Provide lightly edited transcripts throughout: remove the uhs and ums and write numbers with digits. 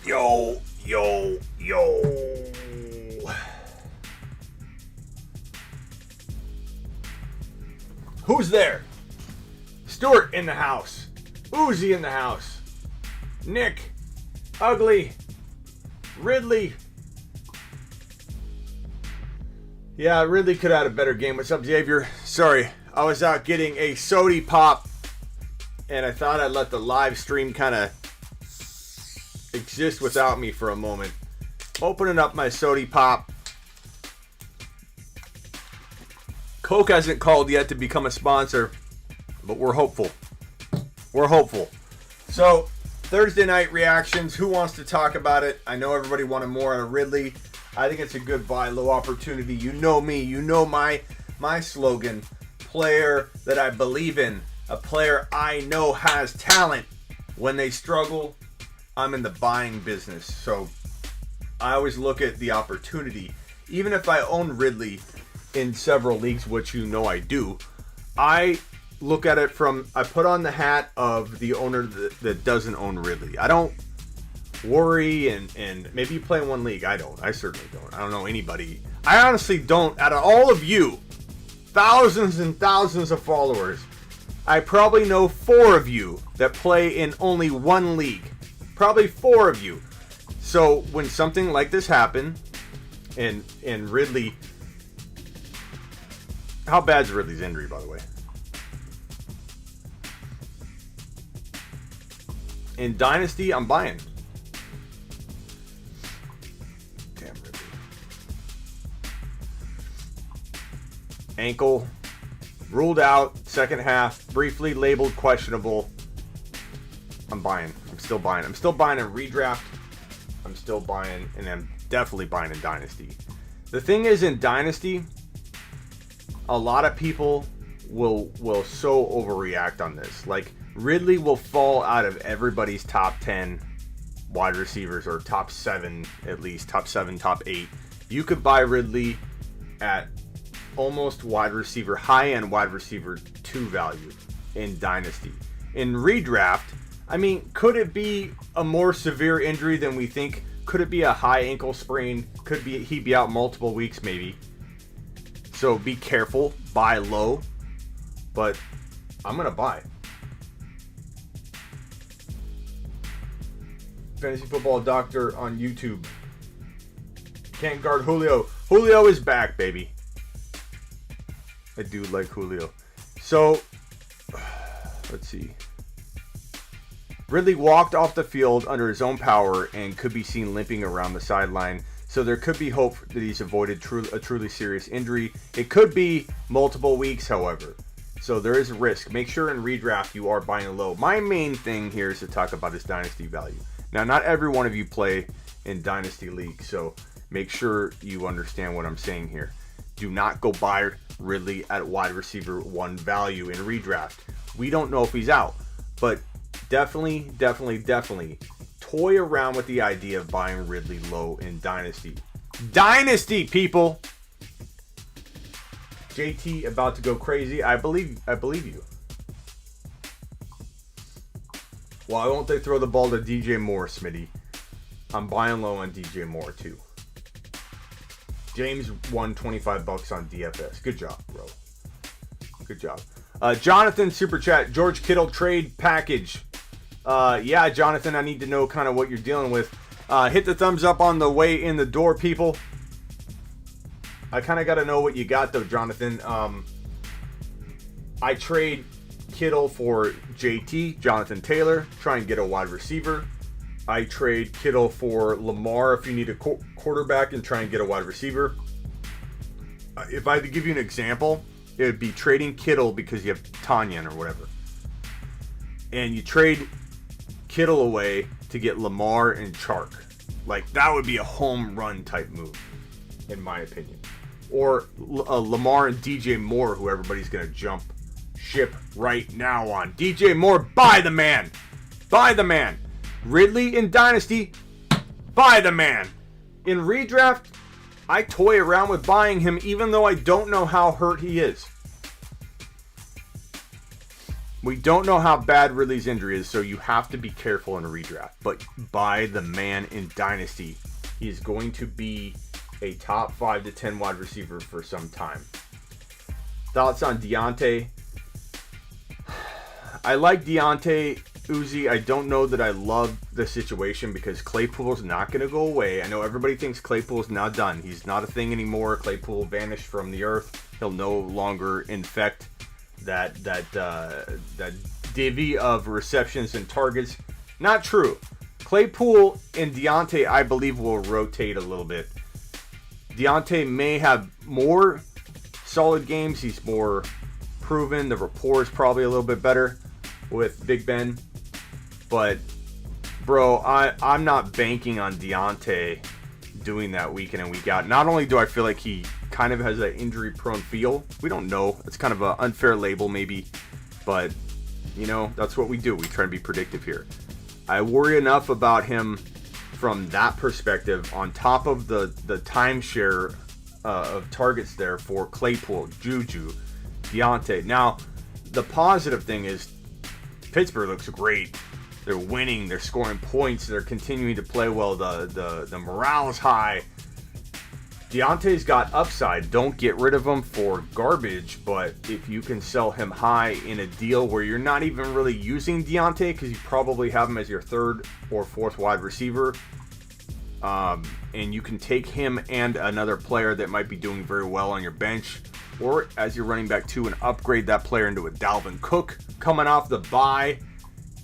Yo, yo, yo. Who's there? Stuart in the house. Uzi in the house. Nick. Ugly. Ridley. Yeah, Ridley could have had a better game. What's up, Xavier? Sorry, I was out getting a sody pop, and I thought I'd let the live stream kind of exist without me for a moment. Opening up my sody pop. Coke hasn't called yet to become a sponsor, but we're hopeful. We're hopeful. So, Thursday night reactions. Who wants to talk about it? I know everybody wanted more out of Ridley. I think it's a good buy low opportunity. You know me. You know my slogan. Player that I believe in. A player I know has talent. When they struggle, I'm in the buying business. So I always look at the opportunity. Even if I own Ridley in several leagues, which you know I do, I look at it from, I put on the hat of the owner that doesn't own Ridley. I don't worry, and maybe you play in one league. I don't. I certainly don't. I don't know anybody. I honestly don't. Out of all of you, thousands and thousands of followers, I probably know 4 of you that play in only one league. Probably 4 of you. So when something like this happened, and Ridley, how bad's Ridley's injury, by the way? In Dynasty, I'm buying. Damn Ridley. Ankle ruled out, second half, briefly labeled questionable. I'm buying. I'm still buying. I'm still buying in redraft. I'm still buying, and I'm definitely buying in Dynasty. The thing is, in Dynasty, a lot of people will so overreact on this. Like, Ridley will fall out of everybody's top 10 wide receivers, or top 7 at least, top 7, top 8. You could buy Ridley at almost wide receiver, high-end wide receiver 2 value in Dynasty. In redraft, I mean, could it be a more severe injury than we think? Could it be a high ankle sprain? Could he be out multiple weeks maybe? So be careful, buy low, but I'm going to buy. Fantasy Football Doctor on YouTube. Can't guard Julio. Julio is back, baby. I do like Julio. So, let's see. Ridley walked off the field under his own power and could be seen limping around the sideline. So there could be hope that he's avoided a truly serious injury. It could be multiple weeks, however. So there is a risk. Make sure in redraft you are buying low. My main thing here is to talk about his dynasty value. Now, not every one of you play in dynasty league, so make sure you understand what I'm saying here. Do not go buy Ridley at wide receiver 1 value in redraft. We don't know if he's out, but definitely toy around with the idea of buying Ridley low in Dynasty. Dynasty, people! JT about to go crazy. I believe you. Why won't they throw the ball to DJ Moore, Smitty? I'm buying low on DJ Moore, too. James won $25 on DFS. Good job, bro. Good job. Jonathan, Super Chat. George Kittle trade package. Yeah, Jonathan, I need to know kind of what you're dealing with. Hit the thumbs up on the way in the door, people. I kind of got to know what you got, though, Jonathan. I trade Kittle for JT, Jonathan Taylor, try and get a wide receiver. I trade Kittle for Lamar if you need a quarterback and try and get a wide receiver. If I had to give you an example, it would be trading Kittle because you have Tanyan or whatever. And you trade Kittle away to get Lamar and Chark. Like, that would be a home run type move, in my opinion. Or Lamar and DJ Moore, who everybody's going to jump ship right now on. DJ Moore, buy the man. Buy the man. Ridley in Dynasty, buy the man. In redraft, I toy around with buying him even though I don't know how hurt he is. We don't know how bad Ridley's injury is, so you have to be careful in a redraft. But buy the man in Dynasty. He is going to be a top 5 to 10 wide receiver for some time. Thoughts on Diontae? I like Diontae, Uzi. I don't know that I love the situation because Claypool's not going to go away. I know everybody thinks Claypool's now done. He's not a thing anymore. Claypool vanished from the earth. He'll no longer infect that divvy of receptions and targets. Not true. Claypool and Diontae, I believe, will rotate a little bit. Diontae may have more solid games. He's more proven. The rapport is probably a little bit better with Big Ben. But, bro, I'm not banking on Diontae doing that week in and week out. Not only do I feel like he kind of has an injury-prone feel. We don't know. It's kind of an unfair label maybe. But, you know, that's what we do. We try to be predictive here. I worry enough about him from that perspective on top of the timeshare of targets there for Claypool, Juju, Diontae. Now, the positive thing is Pittsburgh looks great. They're winning. They're scoring points. They're continuing to play well. The morale is high. Deontay's got upside. Don't get rid of him for garbage, but if you can sell him high in a deal where you're not even really using Diontae because you probably have him as your third or fourth wide receiver, and you can take him and another player that might be doing very well on your bench, or as your running back too, and upgrade that player into a Dalvin Cook coming off the bye,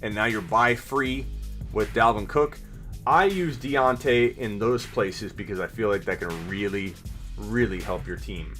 and now you're bye free with Dalvin Cook. I use Diontae in those places because I feel like that can really, really help your team.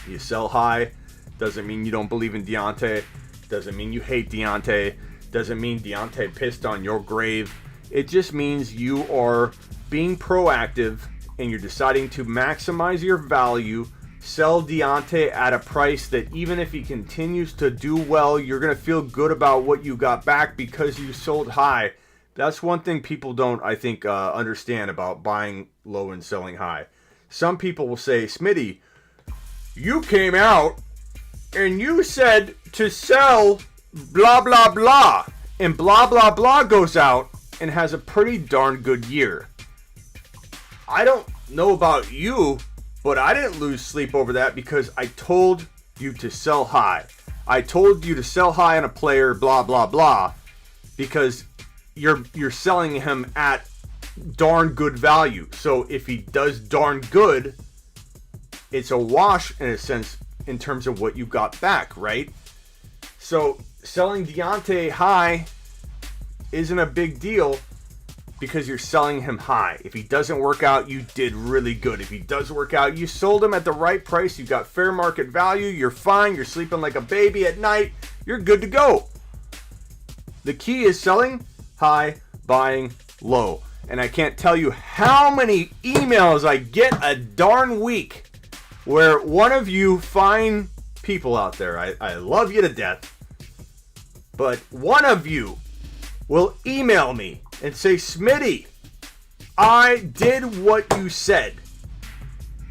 You sell high, doesn't mean you don't believe in Diontae, doesn't mean you hate Diontae, doesn't mean Diontae pissed on your grave. It just means you are being proactive and you're deciding to maximize your value. Sell Diontae at a price that even if he continues to do well, you're going to feel good about what you got back because you sold high. That's one thing people don't, I think, understand about buying low and selling high. Some people will say, Smitty, you came out and you said to sell blah, blah, blah. And blah, blah, blah goes out and has a pretty darn good year. I don't know about you, but I didn't lose sleep over that because I told you to sell high. I told you to sell high on a player, blah, blah, blah, because you're selling him at darn good value. So if he does darn good, it's a wash in a sense in terms of what you got back, right? So selling Diontae high isn't a big deal because you're selling him high. If he doesn't work out, you did really good. If he does work out, you sold him at the right price. You got fair market value. You're fine. You're sleeping like a baby at night. You're good to go. The key is selling high, buying low. And I can't tell you how many emails I get a darn week where one of you fine people out there, I love you to death, but one of you will email me and say, Smitty, I did what you said.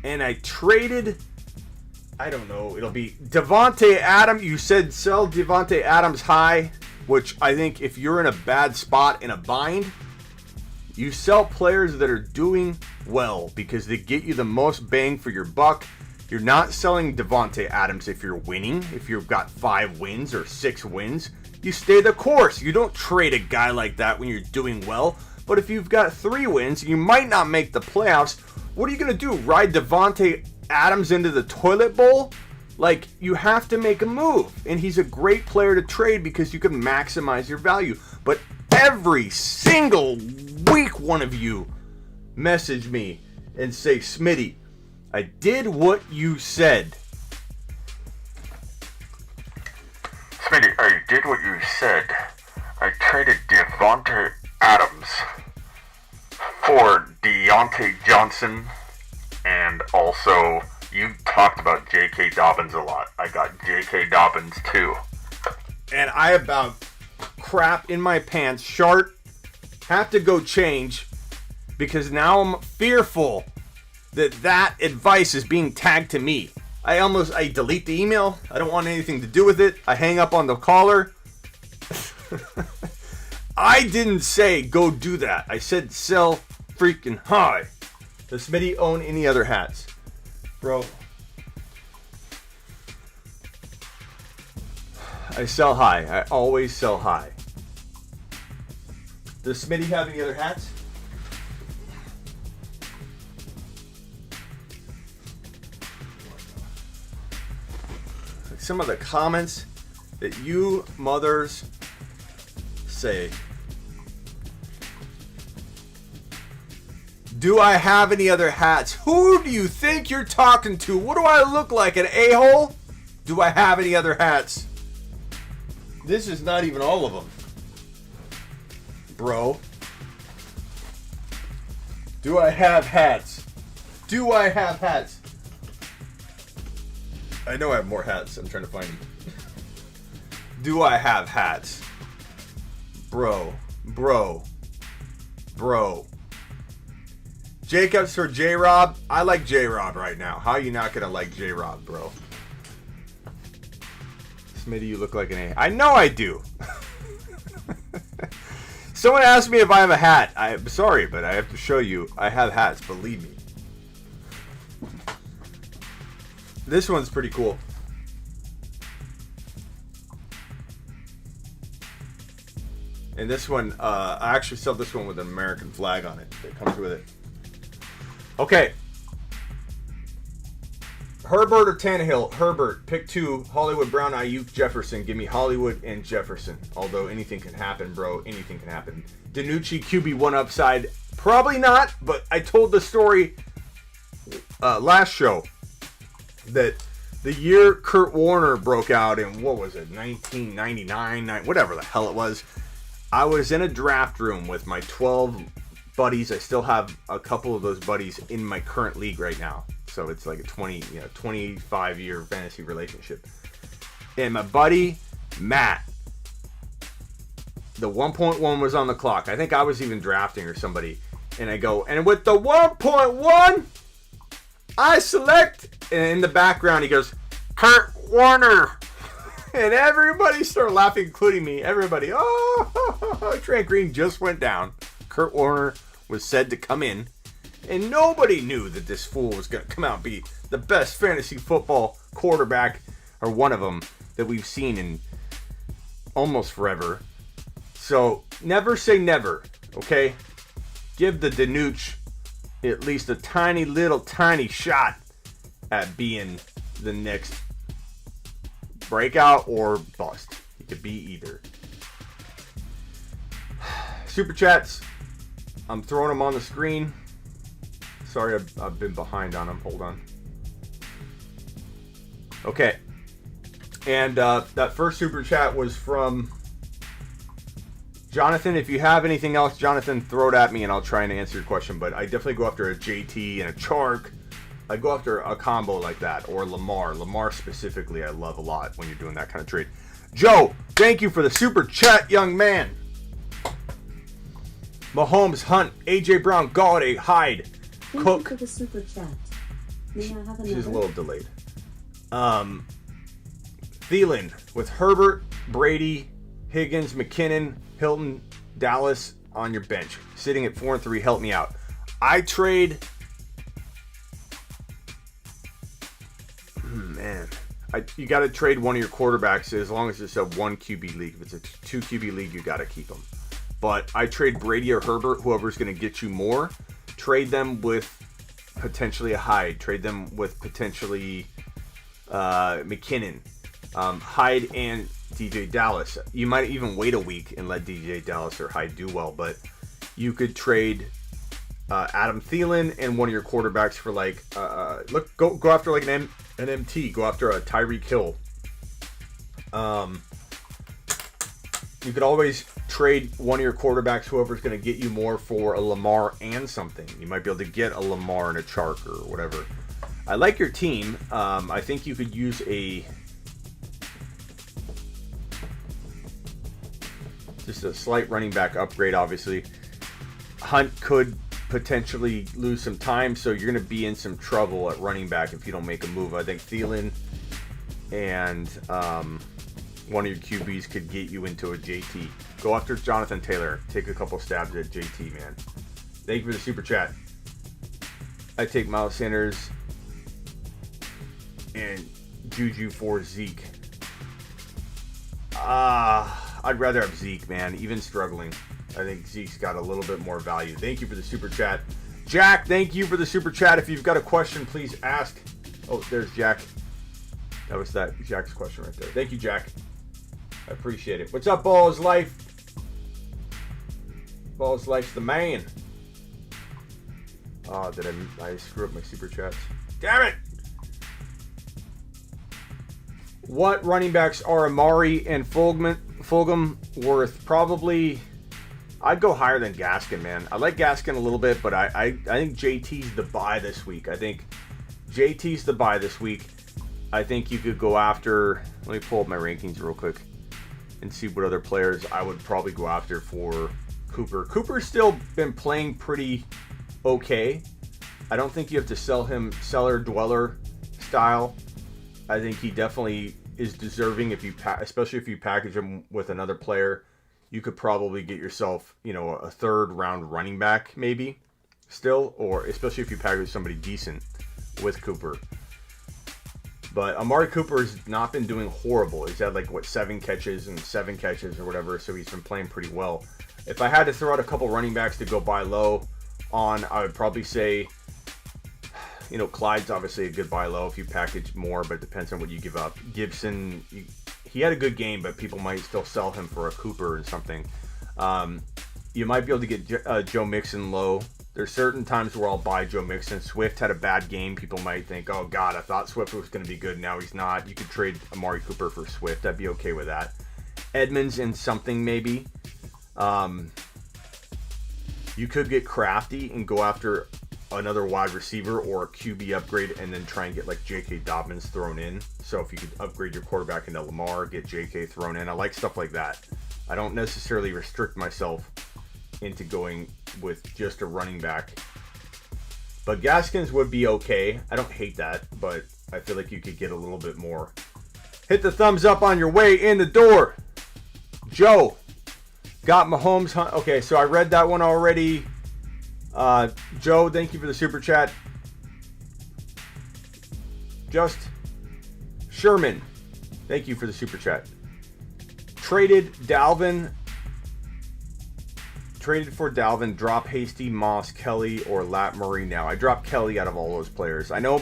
And I traded, I don't know, it'll be Davante Adams. You said sell Davante Adams high, which I think if you're in a bad spot, in a bind, you sell players that are doing well because they get you the most bang for your buck. You're not selling Davante Adams if you're winning, if you've got 5 wins or 6 wins. You stay the course. You don't trade a guy like that when you're doing well. But if you've got 3 wins, you might not make the playoffs. What are you going to do? Ride Davante Adams into the toilet bowl? Like, you have to make a move. And he's a great player to trade because you can maximize your value. But every single week, one of you message me and say, Smitty, I did what you said. Smitty, I did what you said. I traded Davante Adams for Diontae Johnson, and also you talked about J.K. Dobbins a lot. I got J.K. Dobbins too. And I about crap in my pants, short, have to go change because now I'm fearful that advice is being tagged to me. I delete the email. I don't want anything to do with it. I hang up on the caller. I didn't say go do that. I said sell freaking high. Does Smitty own any other hats? Bro. I sell high. I always sell high. Does Smitty have any other hats? Some of the comments that you mothers say. Do I have any other hats? Who do you think you're talking to? What do I look like, an a-hole? Do I have any other hats? This is not even all of them. Bro. Do I have hats? Do I have hats? I know I have more hats. I'm trying to find them. Do I have hats? Bro. Jacobs for J-Rob. I like J-Rob right now. How are you not going to like J-Rob, bro? Smitty, you look like an A. I know I do. Someone asked me if I have a hat. I'm sorry, but I have to show you. I have hats, believe me. This one's pretty cool. And this one, I actually sell this one with an American flag on it. It comes with it. Okay. Herbert or Tannehill? Herbert. Pick two. Hollywood, Brown, Ayuk, Jefferson. Give me Hollywood and Jefferson. Although anything can happen, bro. Anything can happen. DiNucci, QB1 upside. Probably not, but I told the story last show that the year Kurt Warner broke out in, what was it, 1999, whatever the hell it was, I was in a draft room with my 12 buddies. I still have a couple of those buddies in my current league right now. So it's like a 25-year fantasy relationship. And my buddy, Matt, the 1.1 was on the clock. I think I was even drafting or somebody. And I go, and with the 1.1, I select, and in the background he goes, Kurt Warner. And everybody started laughing, including me. Everybody, oh, Trent Green just went down. Kurt Warner was said to come in. And nobody knew that this fool was going to come out and be the best fantasy football quarterback, or one of them, that we've seen in almost forever. So, never say never, okay? Give the DiNucci at least a tiny shot at being the next breakout or bust. It could be either. Super chats. I'm throwing them on the screen. Sorry, I've been behind on them. Hold on. Okay. And that first super chat was from Jonathan. If you have anything else, Jonathan, throw it at me and I'll try and answer your question. But I definitely go after a JT and a Chark. I go after a combo like that. Or Lamar. Lamar specifically I love a lot when you're doing that kind of trade. Joe, thank you for the super chat, young man. Mahomes, Hunt, AJ Brown, Galladay, Hyde, Cook. Thank you for the super chat. May I have another? She's a little delayed. Thielen with Herbert, Brady, Higgins, McKinnon, Hilton, Dallas on your bench. Sitting at 4-3. Help me out. I trade. Man. You got to trade one of your quarterbacks as long as it's a 1 QB league. If it's a 2 QB league, you got to keep them. But I trade Brady or Herbert, whoever's going to get you more. Trade them with potentially a Hyde. Trade them with potentially McKinnon. Hyde and DJ Dallas. You might even wait a week and let DJ Dallas or Hyde do well. But you could trade Adam Thielen and one of your quarterbacks for like go after like an MT. Go after a Tyreek Hill. You could always trade one of your quarterbacks, whoever's going to get you more, for a Lamar and something. You might be able to get a Lamar and a Chark or whatever. I like your team. I think you could use just a slight running back upgrade, obviously. Hunt could potentially lose some time, so you're going to be in some trouble at running back if you don't make a move. I think Thielen and one of your QBs could get you into a JT. Go after Jonathan Taylor. Take a couple stabs at JT, man. Thank you for the super chat. I take Miles Sanders and Juju for Zeke. I'd rather have Zeke, man. Even struggling, I think Zeke's got a little bit more value. Thank you for the super chat. Jack, thank you for the super chat. If you've got a question, please ask. Oh, there's Jack. That was Jack's question right there. Thank you, Jack. I appreciate it. What's up, Balls Life? Balls Life's the man. Oh, did I screw up my super chats? Damn it! What running backs are Amari and Fulgham worth? Probably, I'd go higher than Gaskin, man. I like Gaskin a little bit, but I think JT's the buy this week. I think you could go after, let me pull up my rankings real quick and see what other players I would probably go after for Cooper. Cooper's still been playing pretty okay. I don't think you have to sell him cellar dweller style. I think he definitely is deserving especially if you package him with another player. You could probably get yourself, a third round running back maybe still, or especially if you package somebody decent with Cooper. But Amari Cooper has not been doing horrible. He's had 7 catches or whatever, so he's been playing pretty well. If I had to throw out a couple running backs to go buy low on, I would probably say, Clyde's obviously a good buy low if you package more, but it depends on what you give up. Gibson, he had a good game, but people might still sell him for a Cooper or something. You might be able to get Joe Mixon low. There's certain times where I'll buy Joe Mixon. Swift had a bad game. People might think, oh, God, I thought Swift was going to be good. Now he's not. You could trade Amari Cooper for Swift. I'd be okay with that. Edmonds in something maybe. You could get crafty and go after another wide receiver or a QB upgrade and then try and get J.K. Dobbins thrown in. So if you could upgrade your quarterback into Lamar, get J.K. thrown in. I like stuff like that. I don't necessarily restrict myself into going with just a running back. But Gaskins would be okay. I don't hate that, but I feel like you could get a little bit more. Hit the thumbs up on your way in the door. Joe. Got Mahomes. Okay, so I read that one already. Joe, thank you for the super chat. Just Sherman, thank you for the super chat. Traded for Dalvin, drop Hasty, Moss, Kelly, or Lat Murray now. I dropped Kelly out of all those players. I know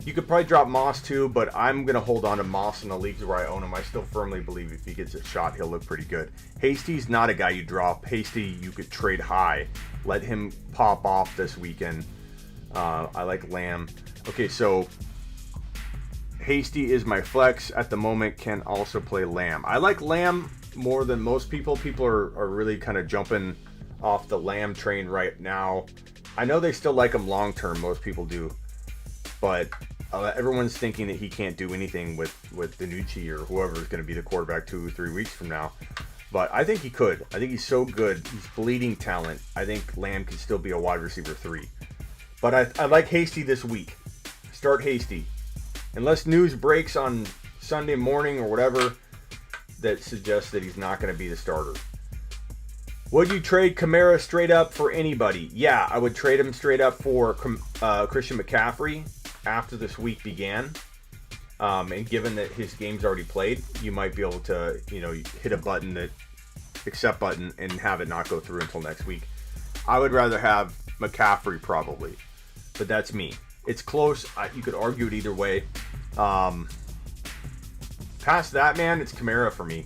you could probably drop Moss too, but I'm going to hold on to Moss in the leagues where I own him. I still firmly believe if he gets a shot, he'll look pretty good. Hasty's not a guy you drop. Hasty, you could trade high. Let him pop off this weekend. I like Lamb. Okay, so Hasty is my flex at the moment, can also play Lamb. I like Lamb more than most people. People are really kind of jumping off the Lamb train right now. I know they still like him long term, most people do, but everyone's thinking that he can't do anything with Danucci or whoever is going to be the quarterback 2 or 3 weeks from now. But I think he could. I think he's so good. He's bleeding talent. I think Lamb can still be a wide receiver 3. But I like Hasty this week. Start Hasty. Unless news breaks on Sunday morning or whatever that suggests that he's not going to be the starter. Would you trade Kamara straight up for anybody? Yeah, I would trade him straight up for Christian McCaffrey after this week began. And given that his game's already played, you might be able to, hit a button, that accept button, and have it not go through until next week. I would rather have McCaffrey probably, but that's me. It's close. You could argue it either way. Past that, man, it's Kamara for me.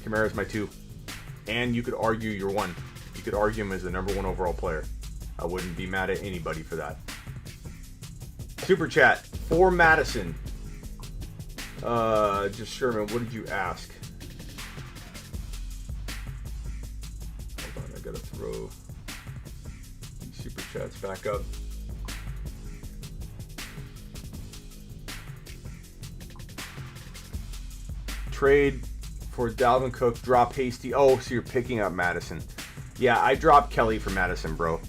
Kamara's my 2. And you could argue your 1. You could argue him as the number 1 overall player. I wouldn't be mad at anybody for that. Super chat for Madison. Just Sherman, what did you ask? Hold on, I gotta throw these super chats back up. Trade for Dalvin Cook, drop Hasty. Oh, so you're picking up Madison. Yeah, I dropped Kelly for Madison, bro.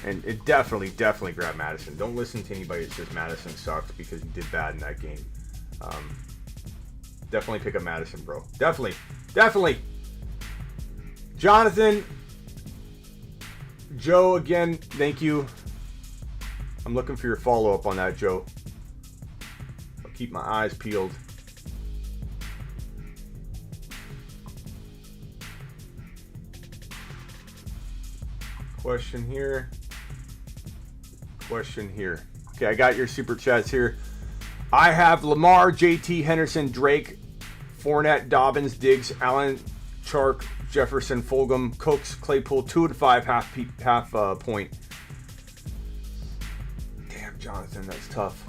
And it definitely grab Madison. Don't listen to anybody that says Madison sucks because he did bad in that game. Definitely pick up Madison, bro. Definitely. Jonathan, Joe, again, thank you. I'm looking for your follow-up on that, Joe. I'll keep my eyes peeled. Question here. Okay, I got your super chats here. I have Lamar, JT, Henderson, Drake, Fournette, Dobbins, Diggs, Allen, Chark, Jefferson, Fulgham, Cooks, Claypool, 2 to 5 half point. Damn, Jonathan, that's tough.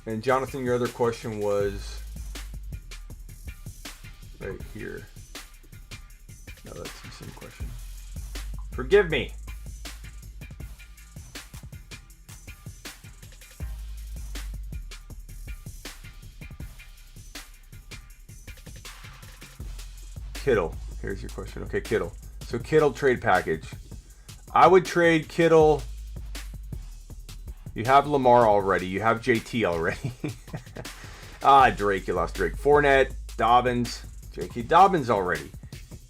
And Jonathan, your other question was right here. No, that's the same question. Forgive me. Kittle. Here's your question. Okay, Kittle. So Kittle trade package. I would trade Kittle. You have Lamar already. You have JT already. Drake. You lost Drake. Fournette, Dobbins. J.K. Dobbins already.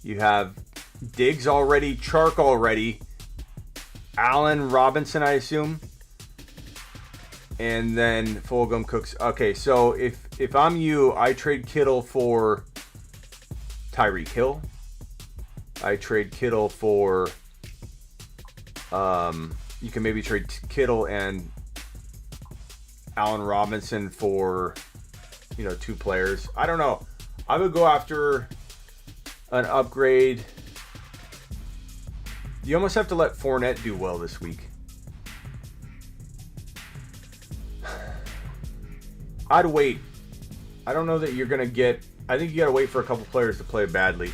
You have Diggs already. Chark already. Allen Robinson, I assume. And then Fulgham, Cooks. Okay, so if I'm you, I trade Kittle for Tyreek Hill. I trade Kittle for you can maybe trade Kittle and Allen Robinson for 2 players. I don't know. I would go after an upgrade. You almost have to let Fournette do well this week. I'd wait. I don't know that you're going to get... I think you got to wait for a couple players to play badly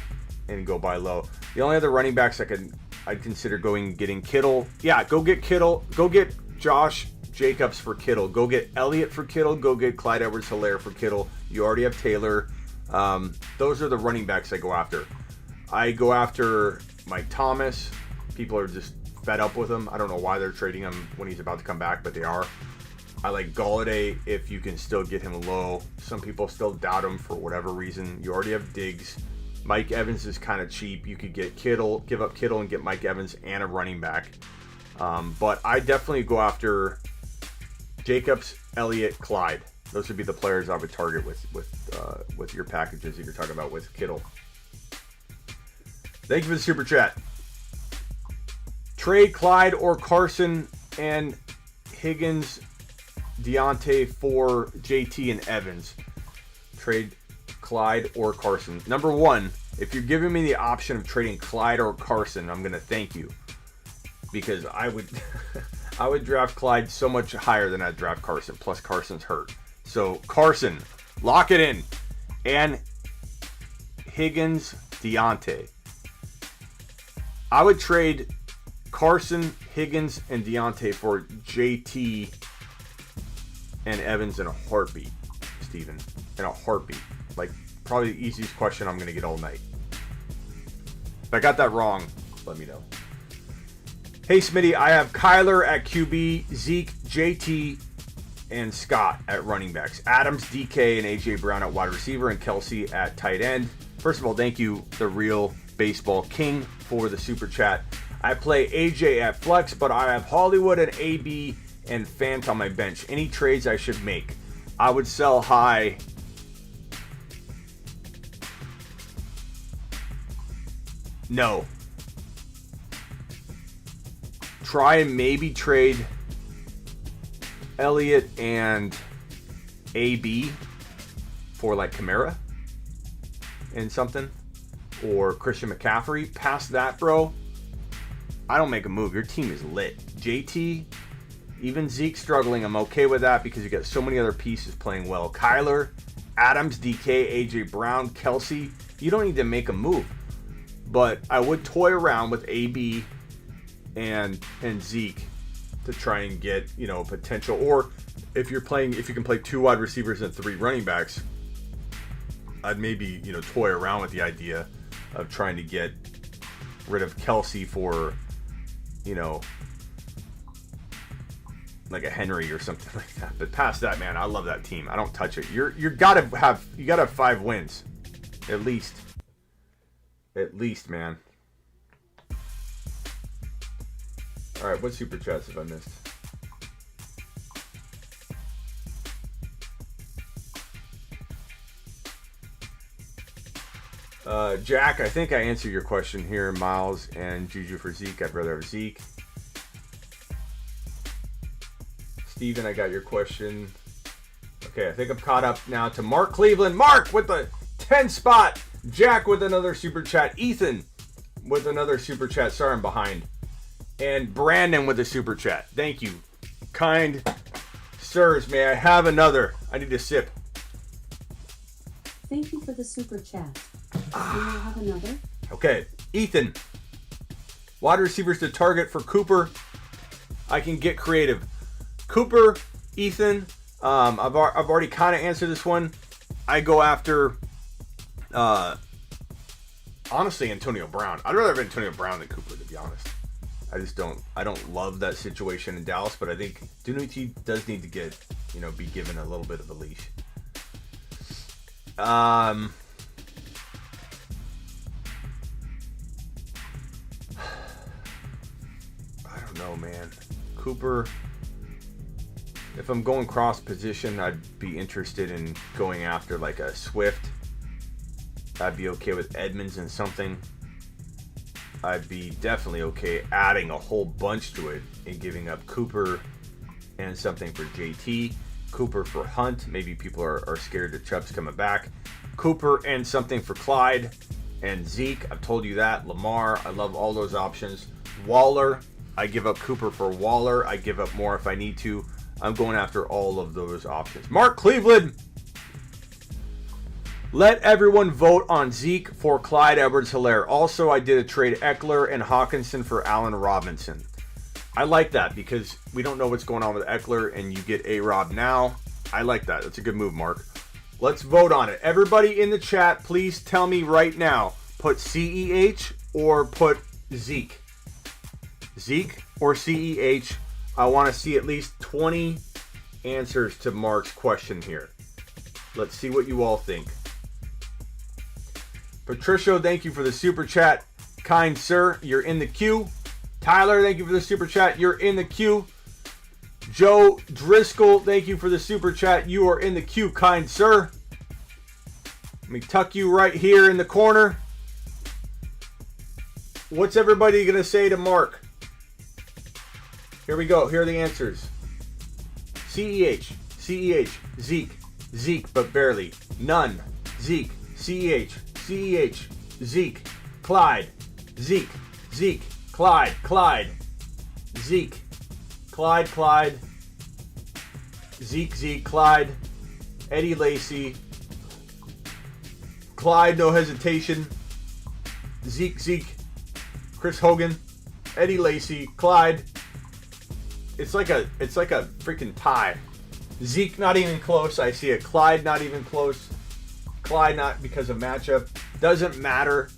and go buy low. The only other running backs I'd consider getting Kittle. Yeah, go get Kittle. Go get Josh Jacobs for Kittle. Go get Elliott for Kittle. Go get Clyde Edwards-Helaire for Kittle. You already have Taylor. Those are the running backs I go after. I go after Mike Thomas. People are just fed up with him. I don't know why they're trading him when he's about to come back, but they are. I like Galladay if you can still get him low. Some people still doubt him for whatever reason. You already have Diggs. Mike Evans is kind of cheap. You could get Kittle, give up Kittle and get Mike Evans and a running back. But I definitely go after Jacobs, Elliott, Clyde. Those would be the players I would target with your packages that you're talking about with Kittle. Thank you for the super chat. Trade Clyde or Carson and Higgins, Diontae for JT and Evans. Trade Clyde or Carson. Number one, if you're giving me the option of trading Clyde or Carson, I'm going to thank you. Because I would I would draft Clyde so much higher than I'd draft Carson. Plus Carson's hurt. So Carson, lock it in. And Higgins, Diontae. I would trade Carson, Higgins, and Diontae for JT and Evans in a heartbeat, Steven. In a heartbeat. Like, probably the easiest question I'm going to get all night. If I got that wrong, let me know. Hey, Smitty, I have Kyler at QB, Zeke, JT, and Scott at running backs. Adams, DK, and A.J. Brown at wide receiver, and Kelsey at tight end. First of all, thank you, the real baseball king, for the super chat. I play AJ at flex, but I have Hollywood and AB and Fant on my bench. Any trades I should make? I would sell high. No. Try and maybe trade Elliott and AB for like Kamara and something. Or Christian McCaffrey. Past that, bro, I don't make a move. Your team is lit. JT, even Zeke struggling, I'm okay with that because you got so many other pieces playing well. Kyler, Adams, DK, AJ Brown, Kelsey. You don't need to make a move. But I would toy around with AB and Zeke to try and get, potential. Or if you can play 2 wide receivers and 3 running backs, I'd maybe, toy around with the idea of trying to get rid of Kelsey for, like a Henry or something like that. But past that, man, I love that team. I don't touch it. You gotta have 5 wins, at least. At least, man. All right, what super chats have I missed? Jack, I think I answered your question here. Miles and Juju for Zeke. I'd rather have Zeke. Steven, I got your question. Okay, I think I'm caught up now to Mark Cleveland. Mark with the 10 spot. Jack with another super chat. Ethan with another super chat. Sorry, I'm behind. And Brandon with a super chat. Thank you. Kind sirs, may I have another? I need a sip. Thank you for the super chat. May I have another? Okay, Ethan. Wide receivers to target for Cooper. I can get creative. Cooper, Ethan. I've already kind of answered this one. I go after, honestly, Antonio Brown. I'd rather have Antonio Brown than Cooper, to be honest. I don't love that situation in Dallas, but I think Diontae does need to get, be given a little bit of a leash. I don't know, man. Cooper, if I'm going cross position, I'd be interested in going after like a Swift. I'd be okay with Edmonds and something. I'd be definitely okay adding a whole bunch to it and giving up Cooper and something for JT. Cooper for Hunt. Maybe people are scared that Chubb's coming back. Cooper and something for Clyde and Zeke. I've told you that. Lamar. I love all those options. Waller. I give up Cooper for Waller. I give up more if I need to. I'm going after all of those options. Mark Cleveland. Let everyone vote on Zeke for Clyde Edwards-Helaire. Also, I did a trade Eckler and Hawkinson for Allen Robinson. I like that because we don't know what's going on with Eckler and you get A-Rob now. I like that. That's a good move, Mark. Let's vote on it. Everybody in the chat, please tell me right now. Put CEH or put Zeke. Zeke or CEH. I want to see at least 20 answers to Mark's question here. Let's see what you all think. Patricio, thank you for the super chat. Kind sir, you're in the queue. Tyler, thank you for the super chat. You're in the queue. Joe Driscoll, thank you for the super chat. You are in the queue, kind sir. Let me tuck you right here in the corner. What's everybody going to say to Mark? Here we go. Here are the answers. CEH, CEH, Zeke, Zeke, but barely. None, Zeke, CEH, CEH, Zeke, Clyde, Zeke, Zeke, Clyde, Clyde, Zeke, Clyde, Clyde, Zeke, Zeke, Clyde, Eddie Lacy, Clyde, no hesitation, Zeke, Zeke, Chris Hogan, Eddie Lacy, Clyde. It's like a freaking tie. Zeke not even close. I see it. Clyde not even close. Clyde not because of matchup. Doesn't matter.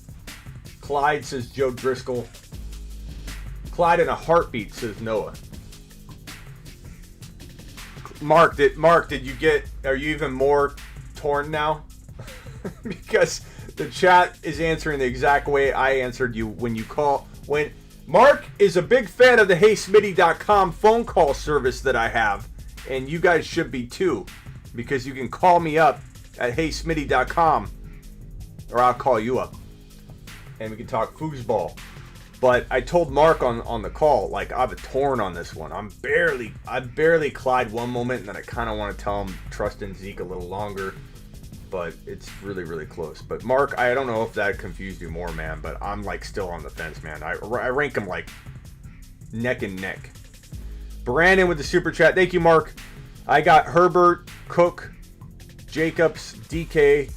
Clyde says Joe Driscoll. Clyde in a heartbeat says Noah. Mark, did you get? Are you even more torn now? Because the chat is answering the exact way I answered you when you call. When Mark is a big fan of the HeySmitty.com phone call service that I have, and you guys should be too, because you can call me up at HeySmitty.com, or I'll call you up, and we can talk foosball. But I told Mark on the call, like, I have a torn on this one. I barely Clyde one moment, and then I kind of want to tell him trust in Zeke a little longer. But it's really, really close. But Mark, I don't know if that confused you more, man. But I'm like still on the fence, man. I rank him like neck and neck. Brandon with the super chat. Thank you, Mark. I got Herbert, Cook, Jacobs, DK,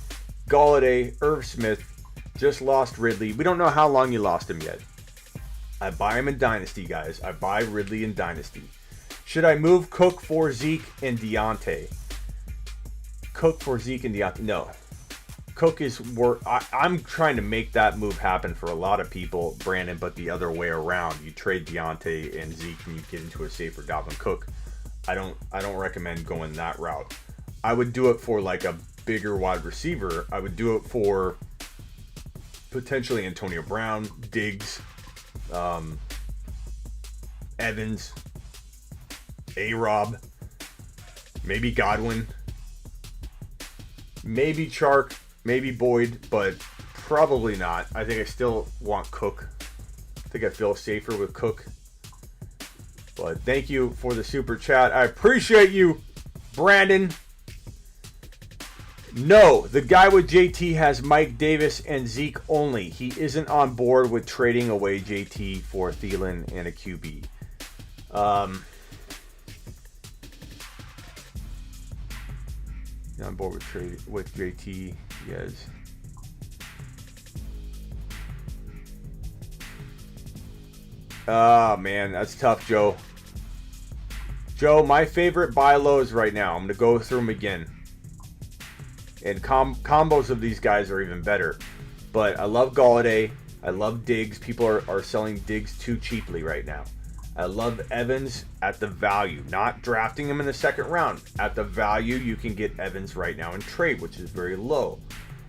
Galladay, Irv Smith. Just lost Ridley. We don't know how long you lost him yet. I buy him in Dynasty, guys. I buy Ridley in Dynasty. Should I move Cook for Zeke and Diontae? Cook for Zeke and Diontae. No. Cook is I'm trying to make that move happen for a lot of people, Brandon, but the other way around. You trade Diontae and Zeke and you get into a safer Dalvin Cook. I don't recommend going that route. I would do it for like a bigger wide receiver. I would do it for potentially Antonio Brown, Diggs, Evans, A-Rob, maybe Godwin, maybe Chark, maybe Boyd, but probably not. I think I still want Cook. I think I feel safer with Cook. But thank you for the super chat. I appreciate you, Brandon. No, the guy with JT has Mike Davis and Zeke only. He isn't on board with trading away JT for Thielen and a QB. On board with JT, yes. Oh, man, that's tough, Joe. Joe, my favorite buy lows right now. I'm going to go through them again. And combos of these guys are even better. But I love Galladay. I love Diggs. People are selling Diggs too cheaply right now. I love Evans at the value. Not drafting him in the second round. At the value, you can get Evans right now in trade, which is very low.